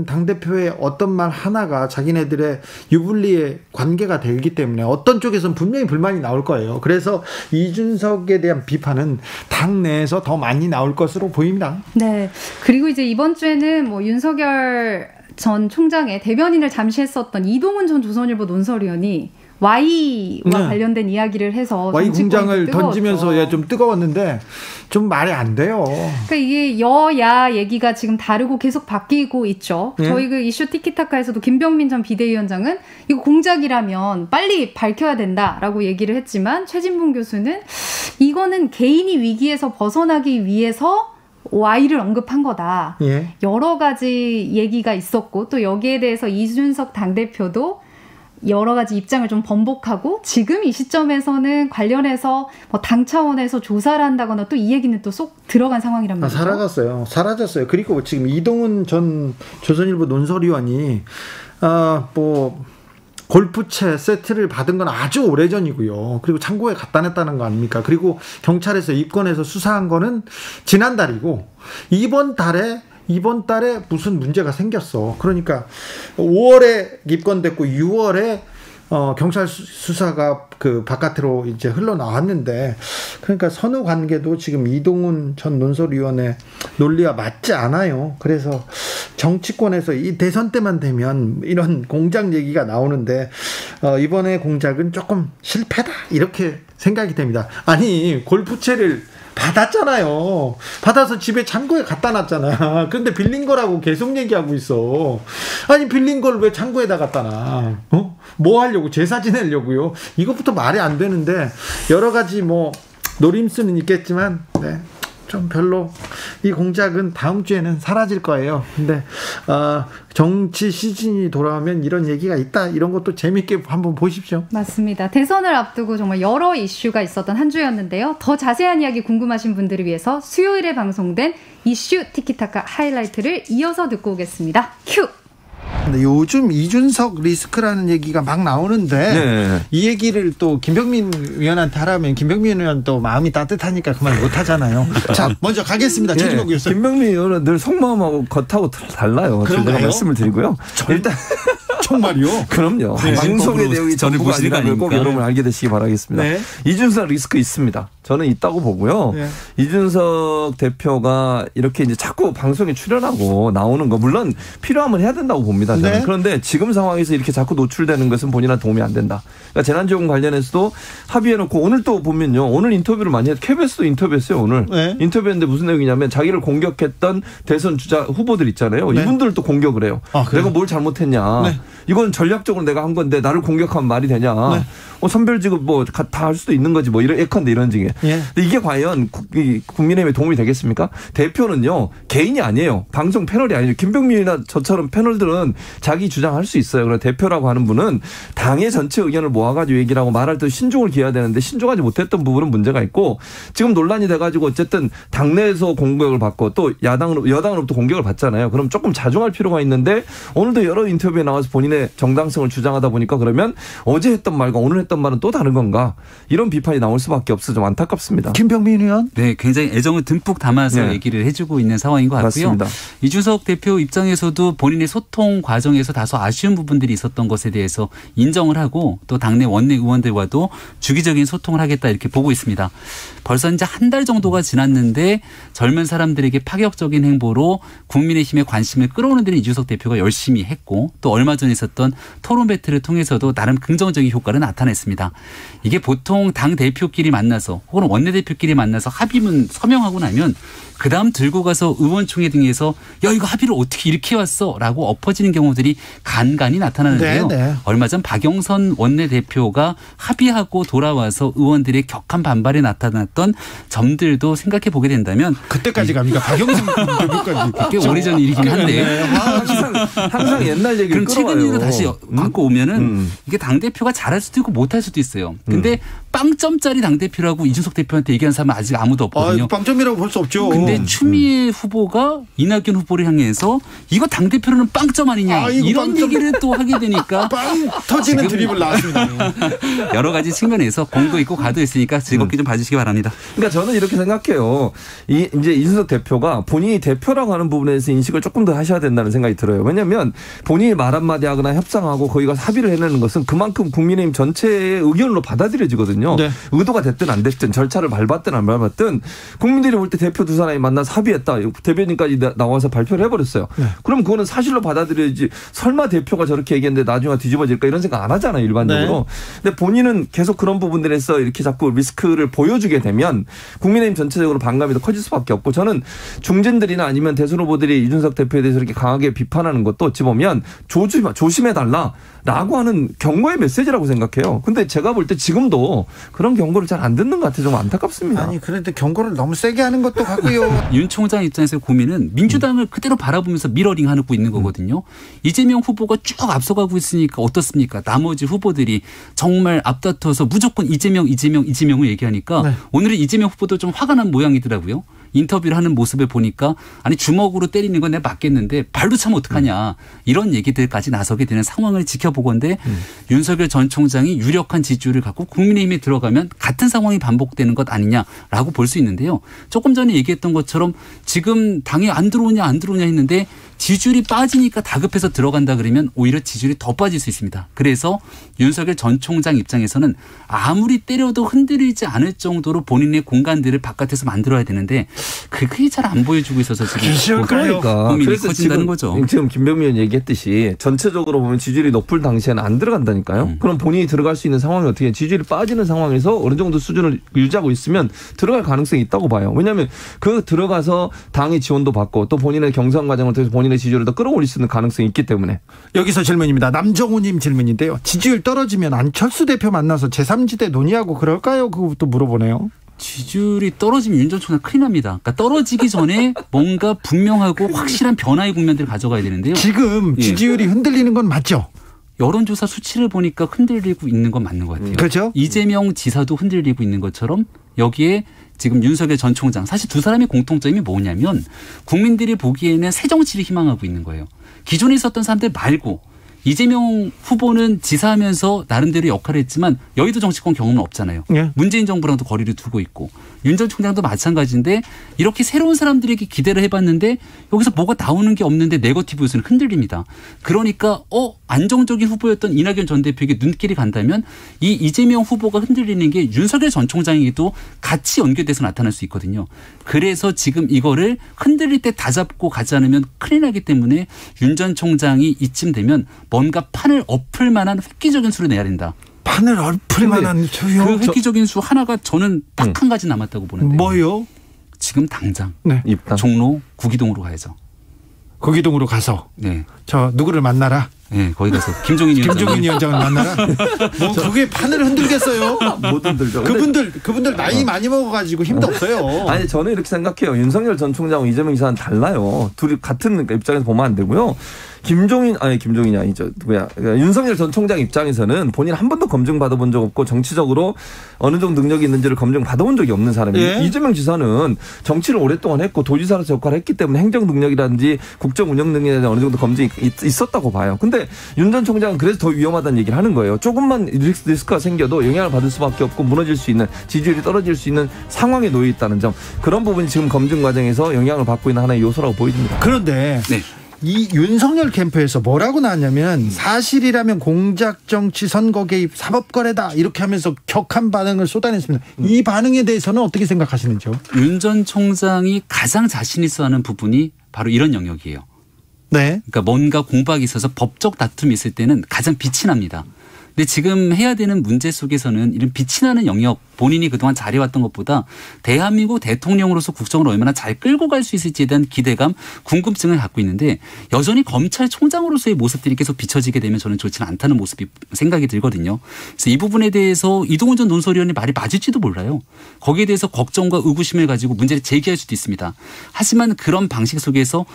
당대표의 어떤 말 하나가 자기네들의 유불리의 관계가 되기 때문에 어떤 쪽에서는 분명히 불만이 나올 거예요. 그래서 이준석에 대한 비판은 당 내에서 더 많이 나올 것으로 보입니다. 네. 그리고 이제 이번 주에는 뭐 윤석열 전 총장의 대변인을 잠시 했었던 이동훈 전 조선일보 논설위원이 Y와 관련된 이야기를 해서 Y 공장을 던지면서 좀 뜨거웠는데 좀 말이 안 돼요. 그러니까 이게 여야 얘기가 지금 다르고 계속 바뀌고 있죠. 저희 그 이슈 티키타카에서도 김병민 전 비대위원장은 이거 공작이라면 빨리 밝혀야 된다라고 얘기를 했지만 최진봉 교수는 이거는 개인이 위기에서 벗어나기 위해서 Y를 언급한 거다. 예. 여러 가지 얘기가 있었고 또 여기에 대해서 이준석 당대표도 여러 가지 입장을 좀 번복하고 지금 이 시점에서는 관련해서 뭐 당 차원에서 조사를 한다거나 또 이 얘기는 또 쏙 들어간 상황이란 말이죠. 사라졌어요. 그리고 지금 이동훈 전 조선일보 논설위원이 골프채 세트를 받은 건 아주 오래전이고요. 그리고 창고에 갖다 냈다는 거 아닙니까? 그리고 경찰에서 입건해서 수사한 거는 지난달이고 이번 달에 무슨 문제가 생겼어. 그러니까 5월에 입건됐고 6월에 경찰 수사가 그 바깥으로 이제 흘러나왔는데 그러니까 선후 관계도 지금 이동훈 전 논설위원의 논리와 맞지 않아요. 그래서 정치권에서 이 대선 때만 되면 이런 공작 얘기가 나오는데 이번에 공작은 조금 실패다 이렇게 생각이 됩니다. 아니 골프채를 받았잖아요. 받아서 집에 창고에 갖다 놨잖아. 그런데 빌린 거라고 계속 얘기하고 있어. 아니 빌린 걸 왜 창고에다 갖다 놔? 뭐 하려고? 제사 지내려고요? 이것부터 말이 안 되는데 여러 가지 뭐 노림수는 있겠지만 좀 별로 이 공작은 다음 주에는 사라질 거예요. 근데 정치 시즌이 돌아오면 이런 얘기가 있다. 이런 것도 재밌게 한번 보십시오. 맞습니다. 대선을 앞두고 정말 여러 이슈가 있었던 한 주였는데요. 더 자세한 이야기 궁금하신 분들을 위해서 수요일에 방송된 이슈 티키타카 하이라이트를 이어서 듣고 오겠습니다. 큐! 근데 요즘 이준석 리스크라는 얘기가 막 나오는데 네. 이 얘기를 또 김병민 의원한테 하라면 김병민 의원 또 마음이 따뜻하니까 그 말 못하잖아요. 자, 먼저 가겠습니다. 최진국 네. 교수님. 김병민 의원은 늘 속마음하고 겉하고 달라요. 제가 말씀을 드리고요. 일단 정말요? 그럼요. 방송의 내용이 전부가 아니라 꼭 여러분 알게 되시기 바라겠습니다. 네. 이준석 리스크 있습니다. 저는 있다고 보고요. 네. 이준석 대표가 이렇게 이제 자꾸 방송에 출연하고 나오는 거 물론 필요하면 해야 된다고 봅니다. 저는. 네. 그런데 지금 상황에서 이렇게 자꾸 노출되는 것은 본인한테 도움이 안 된다. 그러니까 재난지원금 관련해서도 합의해놓고 오늘 또 보면요. 오늘 인터뷰를 많이 KBS도 인터뷰했어요. 오늘. 네. 인터뷰했는데 무슨 내용이냐면 자기를 공격했던 대선 주자 후보들 있잖아요. 네. 이분들을 또 공격을 해요. 내가 뭘 잘못했냐. 네. 이건 전략적으로 내가 한 건데 나를 공격하면 말이 되냐. 네. 선별지급 뭐 다 할 수도 있는 거지 뭐 이런 예컨대 이런 중에. 예. 근데 이게 과연 국민의힘에 도움이 되겠습니까? 대표는요 개인이 아니에요. 방송 패널이 아니에요. 김병민이나 저처럼 패널들은 자기 주장할 수 있어요. 그러나 대표라고 하는 분은 당의 전체 의견을 모아가지고 얘기를 하고 말할 때 신중을 기해야 되는데 신중하지 못했던 부분은 문제가 있고 지금 논란이 돼가지고 어쨌든 당내에서 공격을 받고 또 여당으로부터 공격을 받잖아요. 그럼 조금 자중할 필요가 있는데 오늘도 여러 인터뷰에 나와서 본인의 정당성을 주장하다 보니까 그러면 어제 했던 말과 오늘 했던 말은 또 다른 건가 이런 비판이 나올 수밖에 없어 좀 안타깝습니다. 김병민 의원. 네, 굉장히 애정을 듬뿍 담아서 네. 얘기를 해주고 있는 상황인 것 같고요. 맞습니다. 이준석 대표 입장에서도 본인의 소통 과정에서 다소 아쉬운 부분들이 있었던 것에 대해서 인정을 하고 또 당내 원내 의원들과도 주기적인 소통을 하겠다 이렇게 보고 있습니다. 벌써 이제 한 달 정도가 지났는데 젊은 사람들에게 파격적인 행보로 국민의힘의 관심을 끌어오는 데는 이준석 대표가 열심히 했고 또 얼마 전에 있었던 토론 배틀을 통해서도 나름 긍정적인 효과를 나타냈습니다. 이게 보통 당 대표끼리 만나서 혹은 원내대표끼리 만나서 합의문 서명하고 나면 그다음 들고 가서 의원총회 등에서 야 이거 합의를 어떻게 이렇게 왔어 라고 엎어지는 경우들이 간간히 나타나는데요. 네. 얼마 전 박영선 원내대표가 합의하고 돌아와서 의원들의 격한 반발에 나타났던 점들도 생각해 보게 된다면 그때까지 갑니까? 박영선 대표까지. 꽤 오래전 일이긴 한데 항상 옛날 얘기를 그럼 최근 끌어와요. 일로 다시 갖고 오면은 이게 당대표가 잘할 수도 있고 못할 수도 있어요. 근데 빵점짜리 당대표라고 이준석 대표한테 얘기한 사람은 아직 아무도 없거든요. 빵점이라고 볼 수 없죠. 근데 추미애 후보가 이낙연 후보를 향해서 이거 당대표로는 빵점 아니냐 이런 빵점. 얘기를 또 하게 되니까 빵 터지는 드립을 나왔습니다. 여러 가지 측면에서 공도 있고 가도 있으니까 즐겁게 좀 봐주시기 바랍니다. 그러니까 저는 이렇게 생각해요. 이제 이준석 대표가 본인이 대표라고 하는 부분에서 인식을 조금 더 하셔야 된다는 생각이 들어요. 왜냐하면 본인이 말 한마디 하거나 협상하고 거기 가서 합의를 해내는 것은 그만큼 국민의힘 전체의 의견으로 받아들여지거든요. 네. 의도가 됐든 안 됐든 절차를 밟았든 안 밟았든 국민들이 볼 때 대표 두 사람이 만나서 합의했다. 대변인까지 나와서 발표를 해버렸어요. 네. 그럼 그거는 사실로 받아들여야지 설마 대표가 저렇게 얘기했는데 나중에 뒤집어질까 이런 생각 안 하잖아요. 일반적으로. 네. 근데 본인은 계속 그런 부분들에서 이렇게 자꾸 리스크를 보여주게 되면 국민의힘 전체적으로 반감이 더 커질 수밖에 없고 저는 중진들이나 아니면 대선 후보들이 이준석 대표에 대해서 이렇게 강하게 비판하는 것도 어찌 보면 조심해달라라고 하는 경고의 메시지라고 생각해요. 근데 제가 볼 때 지금도 그런 경고를 잘 안 듣는 것 같아서 좀 안타깝습니다. 아니 그런데 경고를 너무 세게 하는 것도 같고요. 윤 총장 입장에서 고민은 민주당을 그대로 바라보면서 미러링하고 있는 거거든요. 이재명 후보가 쭉 앞서가고 있으니까 어떻습니까? 나머지 후보들이 정말 앞다퉈서 무조건 이재명을 얘기하니까 네. 오늘은 이재명 후보도 좀 화가 난 모양이더라고요. 인터뷰를 하는 모습을 보니까 아니 주먹으로 때리는 건 내가 맞겠는데 발로 차면 어떡하냐 이런 얘기들까지 나서게 되는 상황을 지켜보건데 윤석열 전 총장이 유력한 지지율을 갖고 국민의힘에 들어가면 같은 상황이 반복되는 것 아니냐라고 볼 수 있는데요. 조금 전에 얘기했던 것처럼 지금 당에 안 들어오냐 했는데 지지율이 빠지니까 다급해서 들어간다 그러면 오히려 지지율이 더 빠질 수 있습니다. 그래서 윤석열 전 총장 입장에서는 아무리 때려도 흔들리지 않을 정도로 본인의 공간들을 바깥에서 만들어야 되는데 그게 잘 안 보여주고 있어서 지금 그러니까 고민이 그래서 커진다는 거죠. 지금 김병민 의원 얘기했듯이 전체적으로 보면 지지율이 높을 당시에는 안 들어간다니까요. 그럼 본인이 들어갈 수 있는 상황이 어떻게 해? 지지율이 빠지는 상황에서 어느 정도 수준을 유지하고 있으면 들어갈 가능성이 있다고 봐요. 왜냐하면 그 들어가서 당의 지원도 받고 또 본인의 경선 과정을 통해서 본인의 지지율을 더 끌어올릴 수 있는 가능성이 있기 때문에. 여기서 질문입니다. 남정우님 질문인데요. 지지율 떨어지면 안철수 대표 만나서 제3지대 논의하고 그럴까요? 그것도 물어보네요. 지지율이 떨어지면 윤 전 총장 큰일 납니다. 그러니까 떨어지기 전에 뭔가 분명하고 확실한 변화의 국면들을 가져가야 되는데요. 지금 지지율이 흔들리는 건 맞죠? 여론조사 수치를 보니까 흔들리고 있는 건 맞는 것 같아요. 그렇죠? 이재명 지사도 흔들리고 있는 것처럼 여기에 지금 윤석열 전 총장 사실 두 사람의 공통점이 뭐냐면 국민들이 보기에는 새 정치를 희망하고 있는 거예요. 기존에 있었던 사람들 말고 이재명 후보는 지사하면서 나름대로 역할을 했지만 여의도 정치권 경험은 없잖아요. 예. 문재인 정부랑도 거리를 두고 있고 윤 전 총장도 마찬가지인데 이렇게 새로운 사람들에게 기대를 해봤는데 여기서 뭐가 나오는 게 없는데 네거티브 요소는 흔들립니다. 그러니까 안정적인 후보였던 이낙연 전 대표에게 눈길이 간다면 이 이재명 후보가 흔들리는 게 윤석열 전 총장에게도 같이 연결돼서 나타날 수 있거든요. 그래서 지금 이거를 흔들릴 때 다 잡고 가지 않으면 큰일 나기 때문에 윤 전 총장이 이쯤 되면 뭔가 판을 엎을 만한 획기적인 수를 내야 된다. 판을 엎을 만한 수요? 그 획기적인 수 하나가 저는 딱 한 가지 남았다고 보는데. 뭐요? 지금 당장 네. 입당. 종로 구기동으로 가야죠. 구기동으로 가서 네. 저 누구를 만나라? 네, 거기 가서 김종인 위원장을 만나라? 뭐 그게 판을 흔들겠어요? 못 흔들죠. 그분들 나이 많이 먹어가지고 힘도 없어요. 아니 저는 이렇게 생각해요. 윤석열 전 총장과 이재명 지사는 달라요. 둘이 같은 입장에서 보면 안 되고요. 김종인이 아니죠. 누구야? 윤석열 전 총장 입장에서는 본인 한 번도 검증 받아본 적 없고 정치적으로 어느 정도 능력이 있는지를 검증 받아본 적이 없는 사람이에요. 예? 이재명 지사는 정치를 오랫동안 했고 도지사로서 역할을 했기 때문에 행정 능력이라든지 국정 운영 능력이라든지 어느 정도 검증이 있었다고 봐요. 근데 윤 전 총장은 그래서 더 위험하다는 얘기를 하는 거예요. 조금만 리스크가 생겨도 영향을 받을 수밖에 없고 무너질 수 있는 지지율이 떨어질 수 있는 상황에 놓여 있다는 점. 그런 부분이 지금 검증 과정에서 영향을 받고 있는 하나의 요소라고 보입니다. 그런데 네. 이 윤석열 캠프에서 뭐라고 나왔냐면 사실이라면 공작 정치 선거 개입 사법거래다 이렇게 하면서 격한 반응을 쏟아냈습니다. 이 반응에 대해서는 어떻게 생각하시는지요? 윤 전 총장이 가장 자신 있어 하는 부분이 바로 이런 영역이에요. 네. 그러니까 뭔가 공박이 있어서 법적 다툼이 있을 때는 가장 빛이 납니다. 근데 지금 해야 되는 문제 속에서는 이런 빛이 나는 영역 본인이 그동안 잘해왔던 것보다 대한민국 대통령으로서 국정을 얼마나 잘 끌고 갈 수 있을지에 대한 기대감, 궁금증을 갖고 있는데 여전히 검찰총장으로서의 모습들이 계속 비춰지게 되면 저는 좋지는 않다는 모습이 생각이 들거든요. 그래서 이 부분에 대해서 이동훈 전 논설위원의 말이 맞을지도 몰라요. 거기에 대해서 걱정과 의구심을 가지고 문제를 제기할 수도 있습니다. 하지만 그런 방식 속에서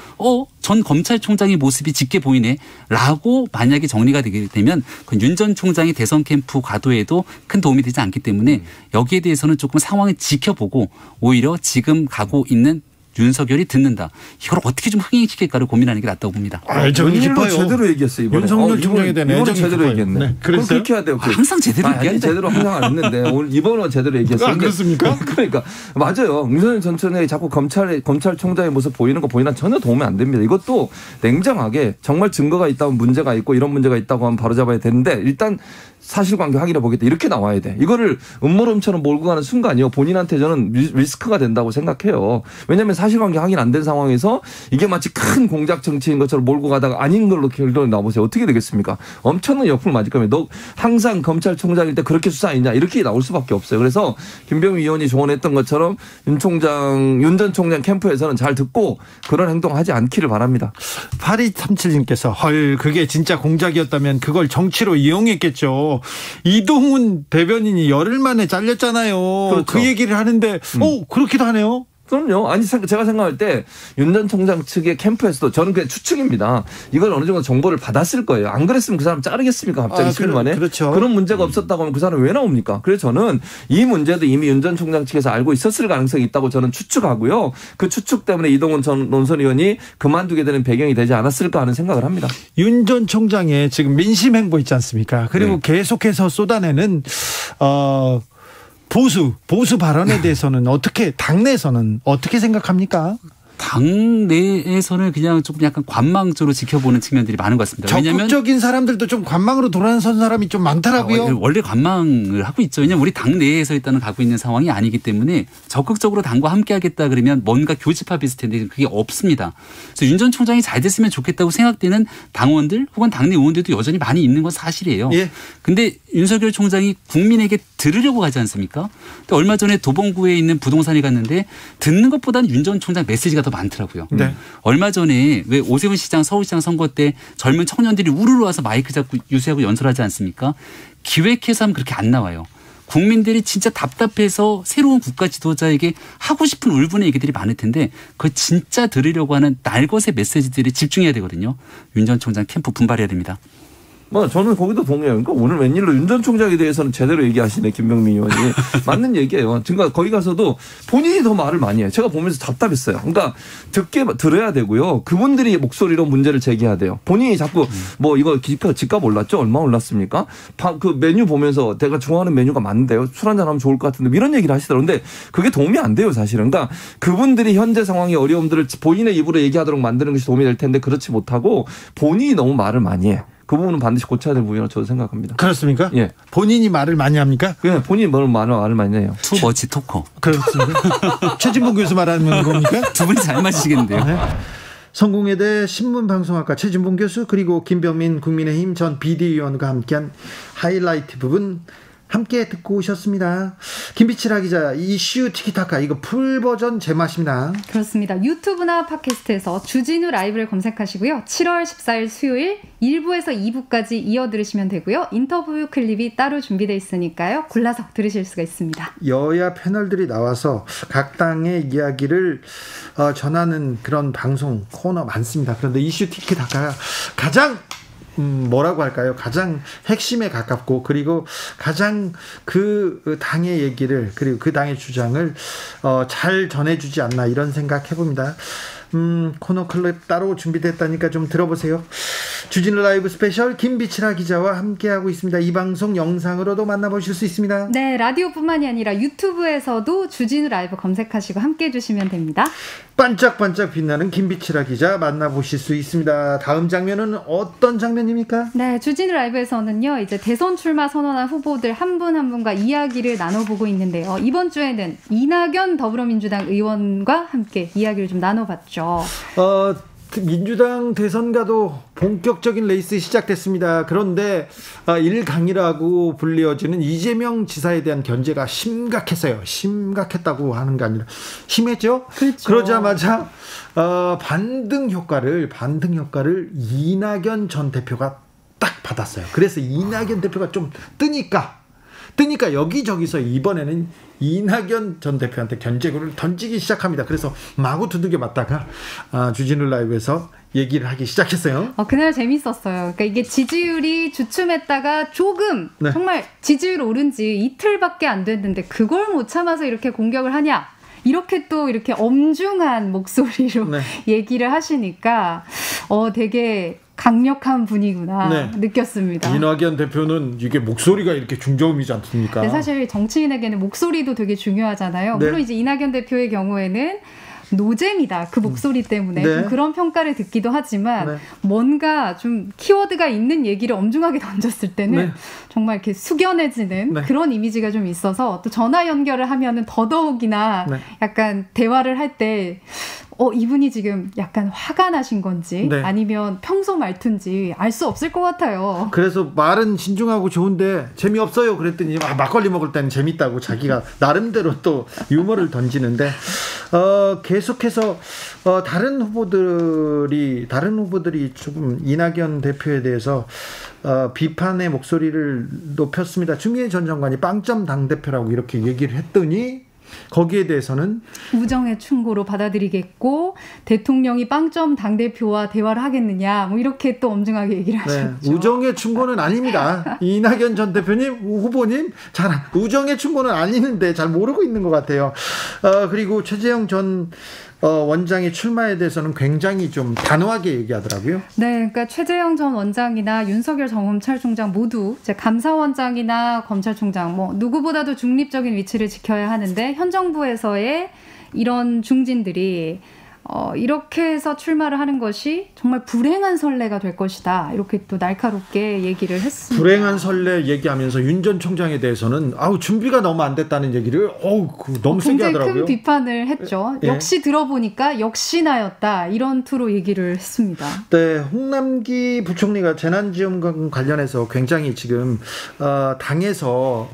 전 검찰총장의 모습이 짙게 보이네 라고 만약에 정리가 되게 되면 윤 전 총장이 대선 캠프 과도에도 큰 도움이 되지 않기 때문에 여기에 대해서는 조금 상황을 지켜보고 오히려 지금 가고 있는 윤석열이 듣는다. 이걸 어떻게 좀 흥행시킬까를 고민하는 게 낫다고 봅니다. 애정이 깊어요. 제대로 얘기했어요. 이번에. 윤석열 총장에 대한 애정이 제대로 깊어요. 얘기했네. 네. 그럼 그렇게 해야 돼요. 항상 제대로 얘기하는데. 제대로 항상 안 했는데 오늘 이번은 제대로 얘기했어요. 그렇습니까? 그러니까 맞아요. 윤석열 전 총장이 자꾸 검찰총장의 모습 보이는 거 보이나 전혀 도움이 안 됩니다. 이것도 냉정하게 정말 증거가 있다면 문제가 있고 이런 문제가 있다고 하면 바로잡아야 되는데 일단 사실관계 확인해 보겠다. 이렇게 나와야 돼. 이거를 음모론처럼 몰고 가는 순간이요. 본인한테 저는 리스크가 된다고 생각해요. 왜냐하면 사실관계 확인 안 된 상황에서 이게 마치 큰 공작 정치인 것처럼 몰고 가다가 아닌 걸로 결론이 나오세요. 어떻게 되겠습니까? 엄청난 역풍을 맞을 거면 너 항상 검찰총장일 때 그렇게 수사했냐 이렇게 나올 수밖에 없어요. 그래서 김병민 의원이 조언했던 것처럼 윤 전 총장 캠프에서는 잘 듣고 그런 행동하지 않기를 바랍니다. 8237님께서 헐 그게 진짜 공작이었다면 그걸 정치로 이용했겠죠. 이동훈 대변인이 열흘 만에 잘렸잖아요. 그렇죠. 그 얘기를 하는데 그렇기도 하네요. 그럼요. 아니 제가 생각할 때 윤 전 총장 측의 캠프에서도 저는 그냥 추측입니다. 이걸 어느 정도 정보를 받았을 거예요. 안 그랬으면 그 사람 자르겠습니까? 갑자기 수일 만에. 그렇죠. 그런 문제가 없었다고 하면 그 사람 왜 나옵니까? 그래서 저는 이 문제도 이미 윤 전 총장 측에서 알고 있었을 가능성이 있다고 저는 추측하고요. 그 추측 때문에 이동훈 전 논설위원이 그만두게 되는 배경이 되지 않았을까 하는 생각을 합니다. 윤 전 총장의 지금 민심 행보 있지 않습니까? 그리고 계속해서 쏟아내는 보수 발언에 대해서는 당내에서는 어떻게 생각합니까? 당내에서는 그냥 조금 약간 관망적으로 지켜보는 측면들이 많은 것 같습니다. 적극적인 사람들도 좀 관망으로 돌아선 사람이 좀 많더라고요. 원래 관망을 하고 있죠. 왜냐하면 우리 당내에서 일단은 가고 있는 상황이 아니기 때문에 적극적으로 당과 함께 하겠다 그러면 뭔가 교집합이 있을 텐데 그게 없습니다. 그래서 윤 전 총장이 잘 됐으면 좋겠다고 생각되는 당원들 혹은 당내 의원들도 여전히 많이 있는 건 사실이에요. 그런데 윤석열 총장이 국민에게 들으려고 가지 않습니까? 근데 얼마 전에 도봉구에 있는 부동산에 갔는데 듣는 것보다는 윤 전 총장 메시지가 더 많더라고요. 네. 얼마 전에 왜 오세훈 시장 서울시장 선거 때 젊은 청년들이 우르르 와서 마이크 잡고 유세하고 연설하지 않습니까? 기획해서 하면 그렇게 안 나와요. 국민들이 진짜 답답해서 새로운 국가 지도자에게 하고 싶은 울분의 얘기들이 많을 텐데 그걸 진짜 들으려고 하는 날것의 메시지들이 집중해야 되거든요. 윤 전 총장 캠프 분발해야 됩니다. 뭐 저는 거기도 동의해요. 그러니까 오늘 웬일로 윤 전 총장에 대해서는 제대로 얘기하시네 김병민 의원이. 맞는 얘기예요. 그러니까 거기 가서도 본인이 더 말을 많이 해요. 제가 보면서 답답했어요. 그러니까 들어야 되고요. 그분들이 목소리로 문제를 제기해야 돼요. 본인이 자꾸 뭐 이거 집값 올랐죠? 얼마 올랐습니까? 그 메뉴 보면서 내가 좋아하는 메뉴가 많은데요. 술 한잔 하면 좋을 것 같은데 뭐 이런 얘기를 하시더라고요. 근데 그게 도움이 안 돼요 사실은. 그러니까 그분들이 현재 상황의 어려움들을 본인의 입으로 얘기하도록 만드는 것이 도움이 될 텐데 그렇지 못하고 본인이 너무 말을 많이 해. 그 부분은 반드시 고쳐야 될 부분이라고 저도 생각합니다. 그렇습니까? 예. 본인이 말을 많이 합니까? 네, 본인이 말을 많이 해요. 투머치 토커. 그렇습니까? 최진봉 교수 말하는 겁니까? 두 분이 잘 맞으시겠는데요. 네. 성공회대 신문방송학과 최진봉 교수 그리고 김병민 국민의힘 전 비대위원과 함께한 하이라이트 부분 함께 듣고 오셨습니다. 김비치라 기자 이슈 티키타카 이거 풀버전 제맛입니다. 그렇습니다. 유튜브나 팟캐스트에서 주진우 라이브를 검색하시고요. 7월 14일 수요일 1부에서 2부까지 이어 들으시면 되고요. 인터뷰 클립이 따로 준비되어 있으니까요. 골라서 들으실 수가 있습니다. 여야 패널들이 나와서 각 당의 이야기를 전하는 그런 방송 코너 많습니다. 그런데 이슈 티키타카가 가장 뭐라고 할까요? 가장 핵심에 가깝고 그리고 가장 그 당의 얘기를 그리고 그 당의 주장을 잘 전해주지 않나 이런 생각 해봅니다. 코너 클립 따로 준비됐다니까 좀 들어보세요. 주진우 라이브 스페셜 김비치라 기자와 함께하고 있습니다. 이 방송 영상으로도 만나보실 수 있습니다. 네, 라디오뿐만이 아니라 유튜브에서도 주진우 라이브 검색하시고 함께해 주시면 됩니다. 반짝반짝 빛나는 김비치라 기자 만나보실 수 있습니다. 다음 장면은 어떤 장면입니까? 네, 주진우 라이브에서는요, 이제 대선 출마 선언한 후보들 한 분 한 분과 이야기를 나눠보고 있는데요. 이번 주에는 이낙연 더불어민주당 의원과 함께 이야기를 좀 나눠봤죠. 민주당 대선과도 본격적인 레이스 시작됐습니다. 그런데 1강이라고 불리어지는 이재명 지사에 대한 견제가 심각했어요. 심각했다고 하는 게 아니라 심했죠. 그렇죠. 그러자마자 반등 효과를 이낙연 전 대표가 딱 받았어요. 그래서 이낙연 대표가 좀 뜨니까 여기저기서 이번에는 이낙연 전 대표한테 견제구를 던지기 시작합니다. 그래서 마구 두들겨 맞다가 주진우 라이브에서 얘기를 하기 시작했어요. 그날 재밌었어요. 그러니까 이게 지지율이 주춤했다가 조금 네. 정말 지지율 오른 지 이틀밖에 안 됐는데 그걸 못 참아서 이렇게 공격을 하냐? 이렇게 또 이렇게 엄중한 목소리로 네. 얘기를 하시니까 되게 강력한 분이구나 네. 느꼈습니다. 이낙연 대표는 이게 목소리가 이렇게 중저음이지 않습니까? 네, 사실 정치인에게는 목소리도 되게 중요하잖아요. 네. 물론 이제 이낙연 대표의 경우에는 노잼이다. 그 목소리 때문에 네. 좀 그런 평가를 듣기도 하지만 네. 뭔가 좀 키워드가 있는 얘기를 엄중하게 던졌을 때는 네. 정말 이렇게 숙연해지는 네. 그런 이미지가 좀 있어서 또 전화 연결을 하면은 더더욱이나 네. 약간 대화를 할 때 이분이 지금 약간 화가 나신 건지 네. 아니면 평소 말투인지 알 수 없을 것 같아요. 그래서 말은 신중하고 좋은데 재미없어요 그랬더니 막걸리 먹을 때는 재밌다고 자기가 나름대로 또 유머를 던지는데 계속해서 다른 후보들이 조금 이낙연 대표에 대해서 비판의 목소리를 높였습니다. 추미애 전 장관이 빵점 당대표라고 이렇게 얘기를 했더니 거기에 대해서는 우정의 충고로 받아들이겠고 대통령이 빵점 당대표와 대화를 하겠느냐 뭐 이렇게 또 엄중하게 얘기를 하셨죠. 우정의 충고는 아닙니다. 이낙연 전 대표님 후보님 우정의 충고는 아니는데 잘 모르고 있는 것 같아요. 그리고 최재형 전 원장의 출마에 대해서는 굉장히 좀 단호하게 얘기하더라고요. 네, 그러니까 최재형 전 원장이나 윤석열 전 검찰총장 모두 이제 감사원장이나 검찰총장 뭐 누구보다도 중립적인 위치를 지켜야 하는데 현 정부에서의 이런 중진들이 이렇게 해서 출마를 하는 것이 정말 불행한 선례가 될 것이다. 이렇게 또 날카롭게 얘기를 했습니다. 불행한 선례 얘기하면서 윤 전 총장에 대해서는 준비가 너무 안 됐다는 얘기를 너무 세게 굉장히 하더라고요. 큰 비판을 했죠. 예. 역시 들어보니까 역시나였다. 이런 투로 얘기를 했습니다. 네, 홍남기 부총리가 재난지원금 관련해서 굉장히 지금 당에서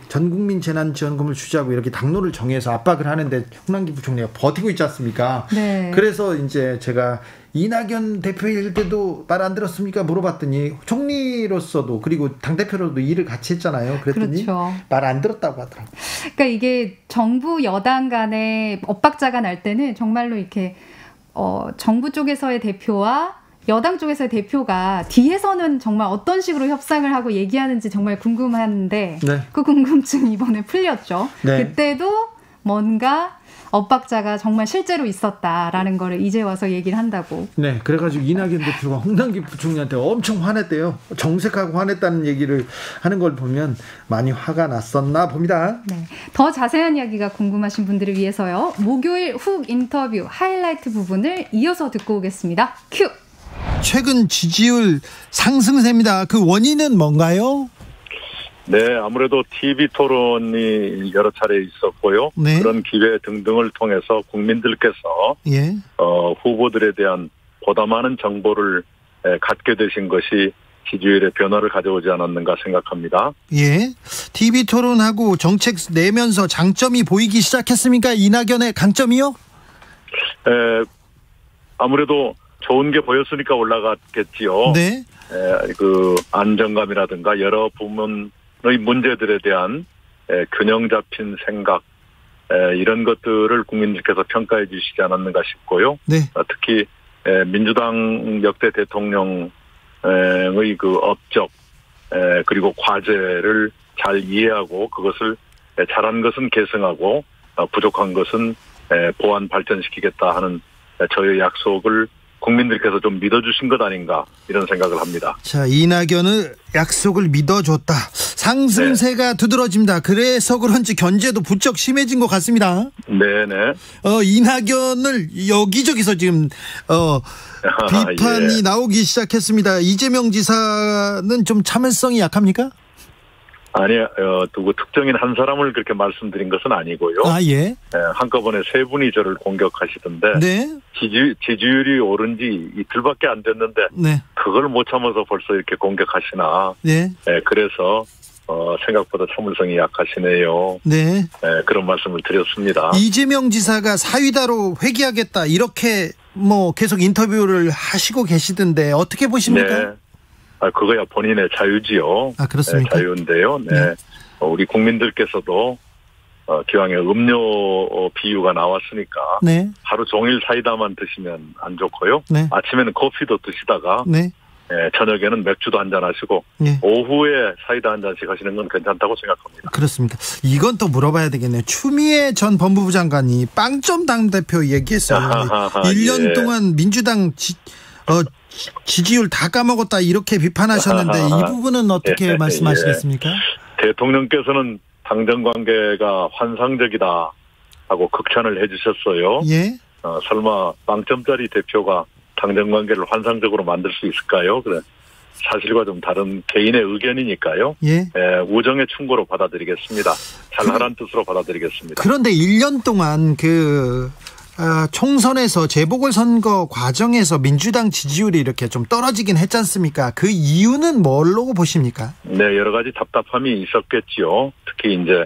전국민 재난지원금을 주자고 이렇게 당론을 정해서 압박을 하는데 홍남기 부총리가 버티고 있지 않습니까? 네. 그래서 이제 제가 이낙연 대표일 때도 말 안 들었습니까? 물어봤더니 총리로서도 그리고 당대표로도 일을 같이 했잖아요. 그랬더니 그렇죠. 말 안 들었다고 하더라고요. 그러니까 이게 정부 여당 간의 엇박자가 날 때는 정말로 이렇게 정부 쪽에서의 대표와 여당 쪽에서의 대표가 뒤에서는 정말 어떤 식으로 협상을 하고 얘기하는지 정말 궁금한데 네. 그 궁금증 이번에 풀렸죠. 네. 그때도 뭔가 엇박자가 정말 실제로 있었다라는 거를 이제 와서 얘기를 한다고. 네, 그래가지고 이낙연 대표가 홍남기 부총리한테 엄청 화냈대요. 정색하고 화냈다는 얘기를 하는 걸 보면 많이 화가 났었나 봅니다. 네, 더 자세한 이야기가 궁금하신 분들을 위해서요. 목요일 훅 인터뷰 하이라이트 부분을 이어서 듣고 오겠습니다. 큐! 최근 지지율 상승세입니다. 그 원인은 뭔가요? 네, 아무래도 TV 토론이 여러 차례 있었고요. 네. 그런 기회 등등을 통해서 국민들께서 예. 후보들에 대한 보다 많은 정보를 갖게 되신 것이 지지율의 변화를 가져오지 않았는가 생각합니다. 예. TV 토론하고 정책 내면서 장점이 보이기 시작했습니까? 이낙연의 강점이요? 아무래도 좋은 게 보였으니까 올라갔겠지요. 네. 그 안정감이라든가 여러 부문의 문제들에 대한 균형 잡힌 생각 이런 것들을 국민들께서 평가해 주시지 않았는가 싶고요. 네. 특히 민주당 역대 대통령의 그 업적 그리고 과제를 잘 이해하고 그것을 잘한 것은 계승하고 부족한 것은 보완 발전시키겠다 하는 저의 약속을 국민들께서 좀 믿어주신 것 아닌가 이런 생각을 합니다. 자, 이낙연은 약속을 믿어줬다. 상승세가 두드러집니다. 그래서 그런지 견제도 부쩍 심해진 것 같습니다. 네네. 이낙연을 여기저기서 지금 비판이 예. 나오기 시작했습니다. 이재명 지사는 좀 참을성이 약합니까? 아니, 누구 특정인 한 사람을 그렇게 말씀드린 것은 아니고요. 아, 예. 한꺼번에 세 분이 저를 공격하시던데. 네. 지지율이 오른 지 이틀밖에 안 됐는데. 네. 그걸 못 참아서 벌써 이렇게 공격하시나. 네. 그래서, 생각보다 참을성이 약하시네요. 네. 그런 말씀을 드렸습니다. 이재명 지사가 사위다로 회귀하겠다. 이렇게 계속 인터뷰를 하시고 계시던데 어떻게 보십니까? 네. 그거야 본인의 자유지요. 아, 그렇습니까? 자유인데요. 네. 우리 국민들께서도 기왕에 음료 비유가 나왔으니까 네. 하루 종일 사이다만 드시면 안 좋고요. 네. 아침에는 커피도 드시다가 네. 저녁에는 맥주도 한잔 하시고 네. 오후에 사이다 한 잔씩 하시는 건 괜찮다고 생각합니다. 그렇습니다. 이건 또 물어봐야 되겠네요. 추미애 전 법무부 장관이 빵점 당대표 얘기했어요. 1년 예. 동안 민주당 지지율 다 까먹었다 이렇게 비판하셨는데 이 부분은 어떻게 말씀하시겠습니까? 대통령께서는 당정 관계가 환상적이다 하고 극찬을 해주셨어요. 예. 설마 빵점짜리 대표가 당정 관계를 환상적으로 만들 수 있을까요? 그래 사실과 좀 다른 개인의 의견이니까요. 예. 우정의 충고로 받아들이겠습니다. 잘하란 뜻으로 받아들이겠습니다. 그런데 1년 동안 총선에서 재보궐선거 과정에서 민주당 지지율이 이렇게 좀 떨어지긴 했지 않습니까? 그 이유는 뭘로 보십니까? 네, 여러 가지 답답함이 있었겠지요. 특히 이제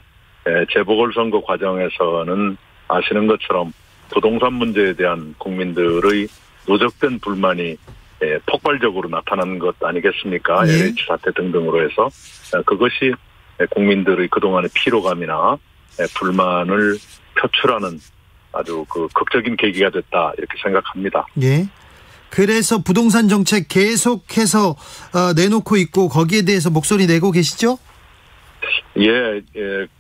재보궐선거 과정에서는 아시는 것처럼 부동산 문제에 대한 국민들의 누적된 불만이 폭발적으로 나타난 것 아니겠습니까? 예. LH 사태 등등으로 해서 그것이 국민들의 그동안의 피로감이나 불만을 표출하는 아주 극적인 계기가 됐다 이렇게 생각합니다. 예. 그래서 부동산 정책 계속해서 내놓고 있고 거기에 대해서 목소리 내고 계시죠? 예,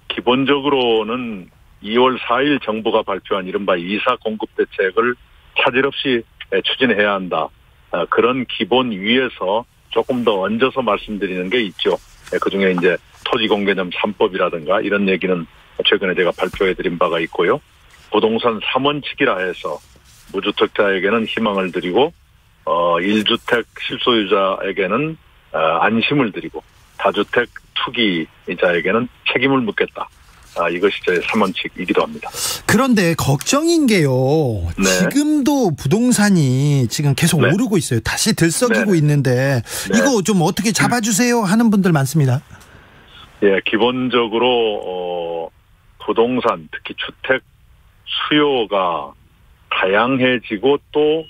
기본적으로는 2월 4일 정부가 발표한 이른바 2사 공급 대책을 차질 없이 추진해야 한다. 그런 기본 위에서 조금 더 얹어서 말씀드리는 게 있죠. 그중에 이제 토지공개념 3법이라든가 이런 얘기는 최근에 제가 발표해드린 바가 있고요. 부동산 3원칙이라 해서 무주택자에게는 희망을 드리고 1주택 실소유자에게는 안심을 드리고 다주택 투기자에게는 책임을 묻겠다. 이것이 저의 3원칙이기도 합니다. 그런데 걱정인 게요. 네. 지금도 부동산이 지금 계속 네. 오르고 있어요. 다시 들썩이고 네. 있는데 이거 좀 어떻게 잡아주세요 하는 분들 많습니다. 예, 기본적으로 부동산 특히 주택 수요가 다양해지고 또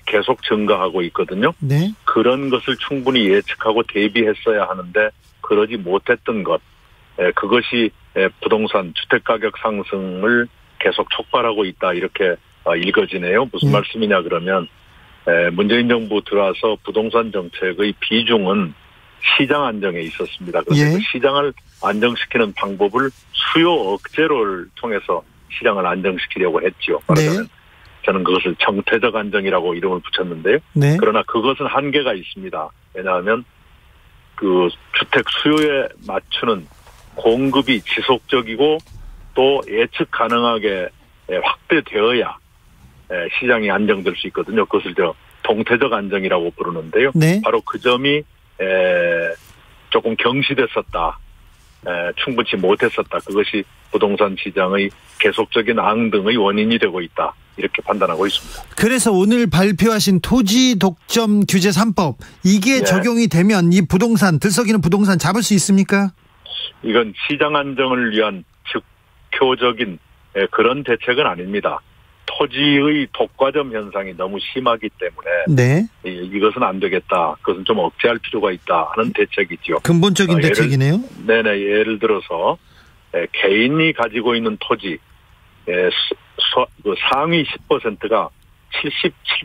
계속 증가하고 있거든요. 네. 그런 것을 충분히 예측하고 대비했어야 하는데 그러지 못했던 것. 그것이 부동산 주택가격 상승을 계속 촉발하고 있다 이렇게 읽어지네요. 무슨 말씀이냐 그러면 문재인 정부 들어와서 부동산 정책의 비중은 시장 안정에 있었습니다. 그런데 예. 그 시장을 안정시키는 방법을 수요 억제를 통해서 시장을 안정시키려고 했죠. 말하자면 저는 그것을 정태적 안정이라고 이름을 붙였는데요. 네. 그러나 그것은 한계가 있습니다. 왜냐하면 그 주택 수요에 맞추는 공급이 지속적이고 또 예측 가능하게 확대되어야 시장이 안정될 수 있거든요. 그것을 동태적 안정이라고 부르는데요. 네. 바로 그 점이 조금 경시됐었다. 충분치 못했었다. 그것이 부동산 시장의 계속적인 앙등의 원인이 되고 있다. 이렇게 판단하고 있습니다. 그래서 오늘 발표하신 토지 독점 규제 3법 이게 네. 적용이 되면 이 부동산 들썩이는 부동산 잡을 수 있습니까? 이건 시장 안정을 위한 즉효적인 그런 대책은 아닙니다. 토지의 독과점 현상이 너무 심하기 때문에 네. 이것은 안 되겠다. 그것은 좀 억제할 필요가 있다 하는 대책이죠. 근본적인 대책이네요. 네네. 예를 들어서 개인이 가지고 있는 토지 그 상위 10%가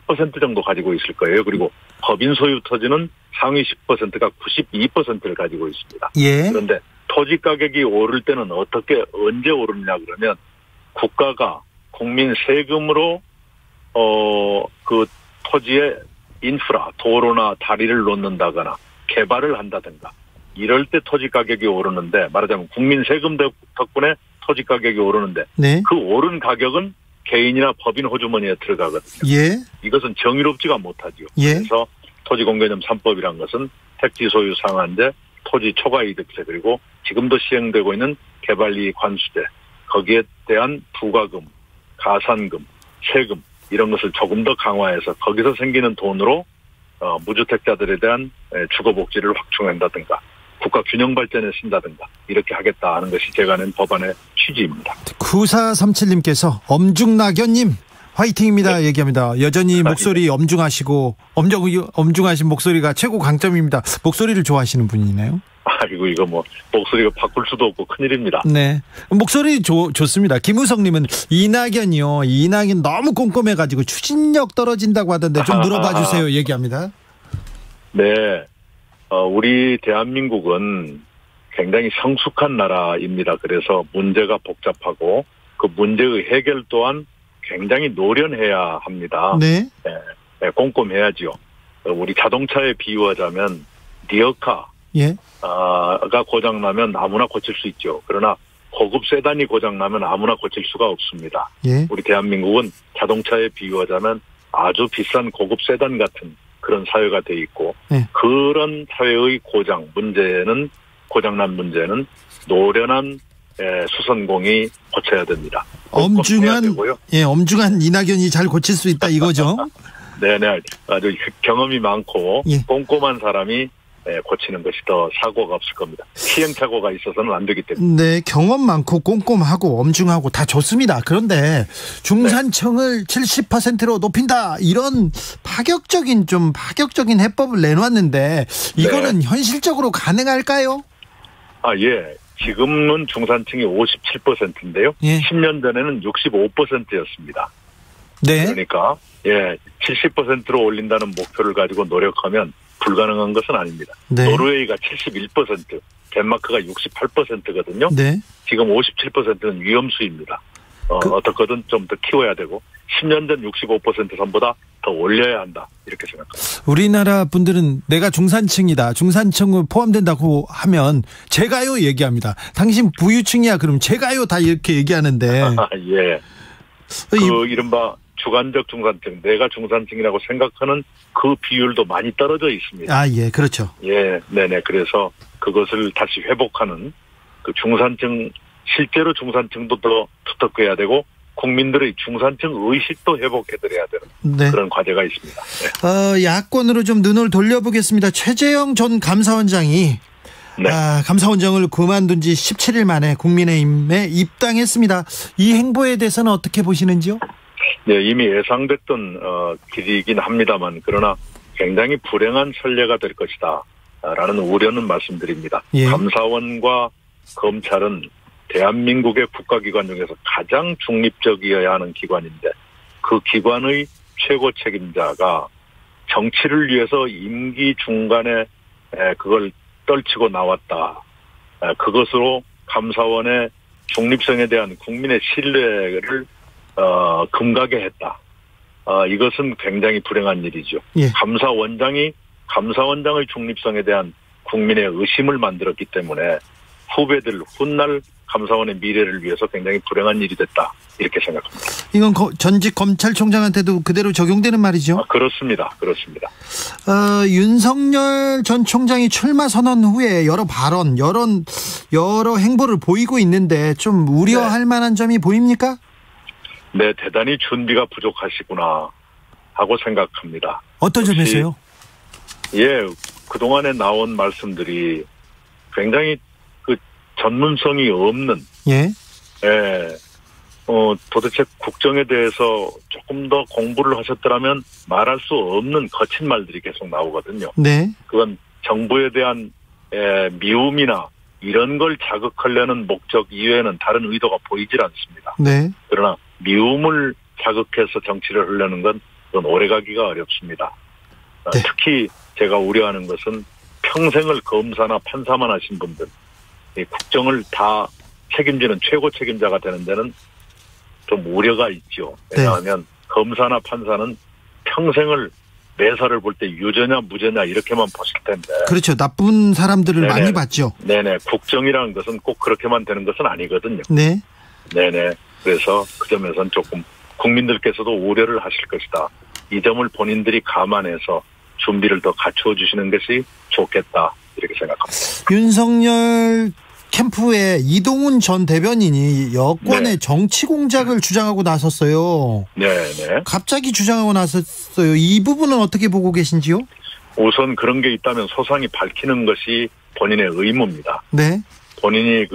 77% 정도 가지고 있을 거예요. 그리고 법인 소유 토지는 상위 10%가 92%를 가지고 있습니다. 예. 그런데 토지 가격이 오를 때는 언제 오르느냐 그러면 국가가 국민 세금으로 그 토지의 인프라, 도로나 다리를 놓는다거나 개발을 한다든가 이럴 때 토지 가격이 오르는데 말하자면 국민 세금 덕분에 토지 가격이 오르는데 네. 그 오른 가격은 개인이나 법인 호주머니에 들어가거든요. 예. 이것은 정의롭지가 못하죠. 예. 그래서 토지공개념 3법이란 것은 택지 소유 상한제, 토지 초과이득세 그리고 지금도 시행되고 있는 개발이익 환수제 거기에 대한 부과금, 가산금, 세금 이런 것을 조금 더 강화해서 거기서 생기는 돈으로 무주택자들에 대한 주거복지를 확충한다든가 국가 균형 발전에 쓴다든가 이렇게 하겠다 하는 것이 제가 낸 법안의 취지입니다. 9437님께서 엄중낙연님 화이팅입니다. 얘기합니다. 여전히 목소리 엄중하시고 엄중하신 목소리가 최고 강점입니다. 목소리를 좋아하시는 분이네요. 아이고 이거 뭐 목소리가 바꿀 수도 없고 큰일입니다. 네, 목소리 좋습니다. 김우성님은 이낙연 너무 꼼꼼해가지고 추진력 떨어진다고 하던데 좀 물어봐 주세요. 얘기합니다. 네, 우리 대한민국은 굉장히 성숙한 나라입니다. 그래서 문제가 복잡하고 그 문제의 해결 또한 굉장히 노련해야 합니다. 네. 네, 꼼꼼해야죠. 우리 자동차에 비유하자면 리어카 예. 가 고장나면 아무나 고칠 수 있죠. 그러나 고급 세단이 고장나면 아무나 고칠 수가 없습니다. 예. 우리 대한민국은 자동차에 비유하자면 아주 비싼 고급 세단 같은 그런 사회가 돼 있고 예. 그런 사회의 고장난 문제는 노련한 수선공이 고쳐야 됩니다. 엄중한 이낙연이 잘 고칠 수 있다 이거죠? 네네. 아주 경험이 많고 예. 꼼꼼한 사람이 고치는 것이 더 사고가 없을 겁니다. 시행착오가 있어서는 안 되기 때문에. 네, 경험 많고 꼼꼼하고 엄중하고 다 좋습니다. 그런데 중산층을 70%로 높인다 이런 파격적인 해법을 내놨는데 이거는 현실적으로 가능할까요? 예. 지금은 중산층이 57%인데요. 예. 10년 전에는 65%였습니다. 네. 그러니까 70%로 올린다는 목표를 가지고 노력하면 불가능한 것은 아닙니다. 네. 노르웨이가 71%, 덴마크가 68%거든요. 네. 지금 57%는 위험수입니다. 어떻게든 좀 더 키워야 되고 10년 전 65% 선보다 더 올려야 한다. 이렇게 생각합니다. 우리나라 분들은 내가 중산층이다. 중산층을 포함된다고 하면 제가요 얘기합니다. 당신 부유층이야. 그럼 제가요 다 이렇게 얘기하는데. 예. 그 이른바 주관적 중산층, 내가 중산층이라고 생각하는 그 비율도 많이 떨어져 있습니다. 예, 그렇죠. 예, 네네. 그래서 그것을 다시 회복하는 그 중산층, 실제로 중산층도 더 두텁게 해야 되고 국민들의 중산층 의식도 회복해드려야 되는 네. 그런 과제가 있습니다. 네. 야권으로 좀 눈을 돌려보겠습니다. 최재형 전 감사원장이 네. 감사원장을 그만둔 지 17일 만에 국민의힘에 입당했습니다. 이 행보에 대해서는 어떻게 보시는지요? 네, 이미 예상됐던 길이긴 합니다만 그러나 굉장히 불행한 선례가 될 것이다 라는 우려는 말씀드립니다. 예. 감사원과 검찰은 대한민국의 국가기관 중에서 가장 중립적이어야 하는 기관인데 그 기관의 최고 책임자가 정치를 위해서 임기 중간에 그걸 떨치고 나왔다. 그것으로 감사원의 중립성에 대한 국민의 신뢰를 금가게 했다. 이것은 굉장히 불행한 일이죠. 예. 감사원장의 중립성에 대한 국민의 의심을 만들었기 때문에 후배들 훗날 감사원의 미래를 위해서 굉장히 불행한 일이 됐다. 이렇게 생각합니다. 이건 전직 검찰총장한테도 그대로 적용되는 말이죠? 그렇습니다. 그렇습니다. 윤석열 전 총장이 출마 선언 후에 여러 발언, 여러 행보를 보이고 있는데 좀 우려할 만한 점이 보입니까? 네, 대단히 준비가 부족하시구나 하고 생각합니다. 어떤 점에서요? 예, 그동안에 나온 말씀들이 굉장히 그 전문성이 없는, 예. 도대체 국정에 대해서 조금 더 공부를 하셨더라면 말할 수 없는 거친 말들이 계속 나오거든요. 네. 그건 정부에 대한 미움이나 이런 걸 자극하려는 목적 이외에는 다른 의도가 보이질 않습니다. 네. 그러나 미움을 자극해서 정치를 하려는 건 그건 오래가기가 어렵습니다. 네. 특히 제가 우려하는 것은 평생을 검사나 판사만 하신 분들, 이 국정을 다 책임지는 최고 책임자가 되는 데는 좀 우려가 있죠. 왜냐하면 검사나 판사는 평생을 매사를 볼 때 유죄냐 무죄냐 이렇게만 보실 텐데. 그렇죠. 나쁜 사람들을 네네. 많이 봤죠. 네네. 국정이라는 것은 꼭 그렇게만 되는 것은 아니거든요. 네. 네네. 그래서 그 점에서는 조금 국민들께서도 우려를 하실 것이다. 이 점을 본인들이 감안해서 준비를 더 갖추어 주시는 것이 좋겠다. 이렇게 생각합니다. 윤석열 캠프에 이동훈 전 대변인이 여권의 정치 공작을 주장하고 나섰어요. 네네. 갑자기 주장하고 나섰어요. 이 부분은 어떻게 보고 계신지요? 우선 그런 게 있다면 소상히 밝히는 것이 본인의 의무입니다. 네. 본인이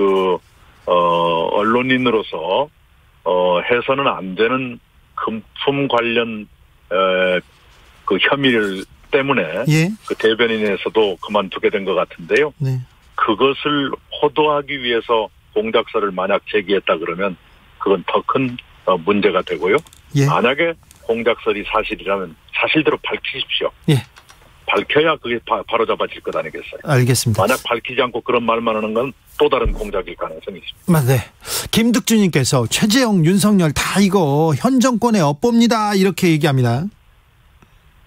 언론인으로서 해서는 안 되는 금품 관련 그 혐의를 때문에 예. 그 대변인에서도 그만두게 된 것 같은데요. 네. 그것을 호도하기 위해서 공작서를 만약 제기했다 그러면 그건 더 큰 문제가 되고요. 예. 만약에 공작설이 사실이라면 사실대로 밝히십시오. 예. 밝혀야 그게 바로 잡아질 것 아니겠어요? 알겠습니다. 만약 밝히지 않고 그런 말만 하는 건 또 다른 공작일 가능성이 있습니다. 네. 김득주님께서 최재형, 윤석열 다 이거 현 정권의 업보입니다. 이렇게 얘기합니다.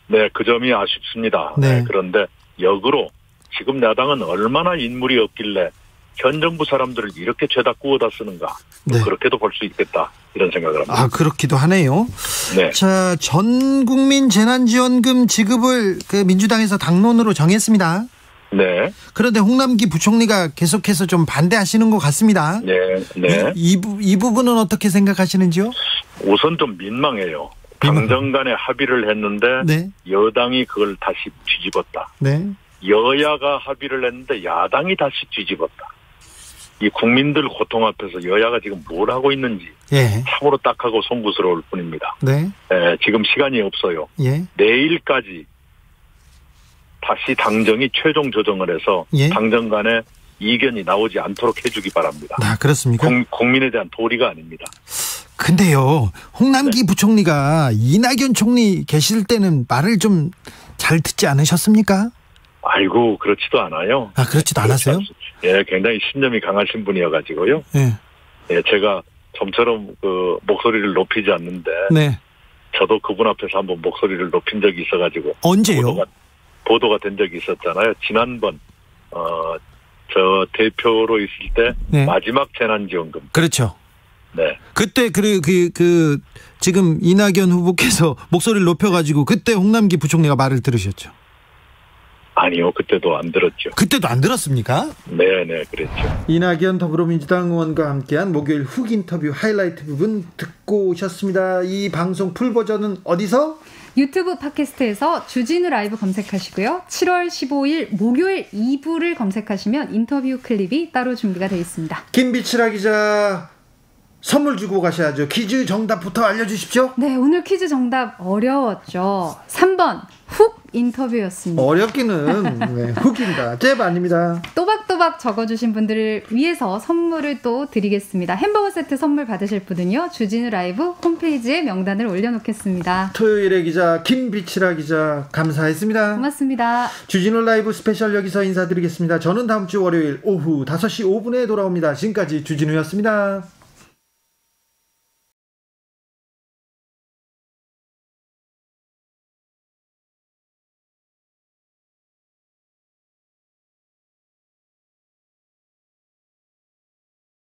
네, 그 점이 아쉽습니다. 네. 그런데 역으로 지금 야당은 얼마나 인물이 없길래 현 정부 사람들을 이렇게 죄다 구워다 쓰는가. 네. 그렇게도 볼 수 있겠다. 이런 생각을 합니다. 아, 그렇기도 하네요. 네. 자, 전 국민 재난지원금 지급을 민주당에서 당론으로 정했습니다. 네. 그런데 홍남기 부총리가 계속해서 좀 반대하시는 것 같습니다. 네. 네. 이 부분은 어떻게 생각하시는지요? 우선 좀 민망해요. 당정 간에 합의를 했는데 네. 여당이 그걸 다시 뒤집었다. 네. 여야가 합의를 했는데 야당이 다시 뒤집었다. 이 국민들 고통 앞에서 여야가 지금 뭘 하고 있는지 예. 참으로 딱하고 송구스러울 뿐입니다. 네. 지금 시간이 없어요. 예. 내일까지 다시 당정이 최종 조정을 해서 예. 당정 간에 이견이 나오지 않도록 해주기 바랍니다. 아, 그렇습니까? 국민에 대한 도리가 아닙니다. 근데요, 홍남기 부총리가 이낙연 총리 계실 때는 말을 좀 잘 듣지 않으셨습니까? 아이고, 그렇지도 않아요. 아, 그렇지도 않았어요? 예, 굉장히 신념이 강하신 분이어가지고요. 예. 예, 제가 좀처럼 목소리를 높이지 않는데. 네. 저도 그분 앞에서 한번 목소리를 높인 적이 있어가지고. 언제요? 보도가 된 적이 있었잖아요. 지난번, 저 대표로 있을 때. 네. 마지막 재난지원금. 그렇죠. 네. 그때 지금 이낙연 후보께서 목소리를 높여가지고 그때 홍남기 부총리가 말을 들으셨죠? 아니요, 그때도 안 들었죠. 그때도 안 들었습니까? 네네, 그랬죠. 이낙연 더불어민주당 의원과 함께한 목요일 훅 인터뷰 하이라이트 부분 듣고 오셨습니다. 이 방송 풀 버전은 어디서? 유튜브 팟캐스트에서 주진우 라이브 검색하시고요. 7월 15일 목요일 2부를 검색하시면 인터뷰 클립이 따로 준비가 되어 있습니다. 김비치라 기자 선물 주고 가셔야죠. 퀴즈 정답부터 알려주십시오. 네, 오늘 퀴즈 정답 어려웠죠. 3번 훅 인터뷰였습니다. 어렵기는 훅입니다. 잽 아닙니다. 또박또박 또박또박 적어주신 분들을 위해서 선물을 또 드리겠습니다. 햄버거 세트 선물 받으실 분은요. 주진우 라이브 홈페이지에 명단을 올려놓겠습니다. 토요일의 기자 김비치라 기자 감사했습니다. 고맙습니다. 주진우 라이브 스페셜 여기서 인사드리겠습니다. 저는 다음 주 월요일 오후 5시 5분에 돌아옵니다. 지금까지 주진우였습니다.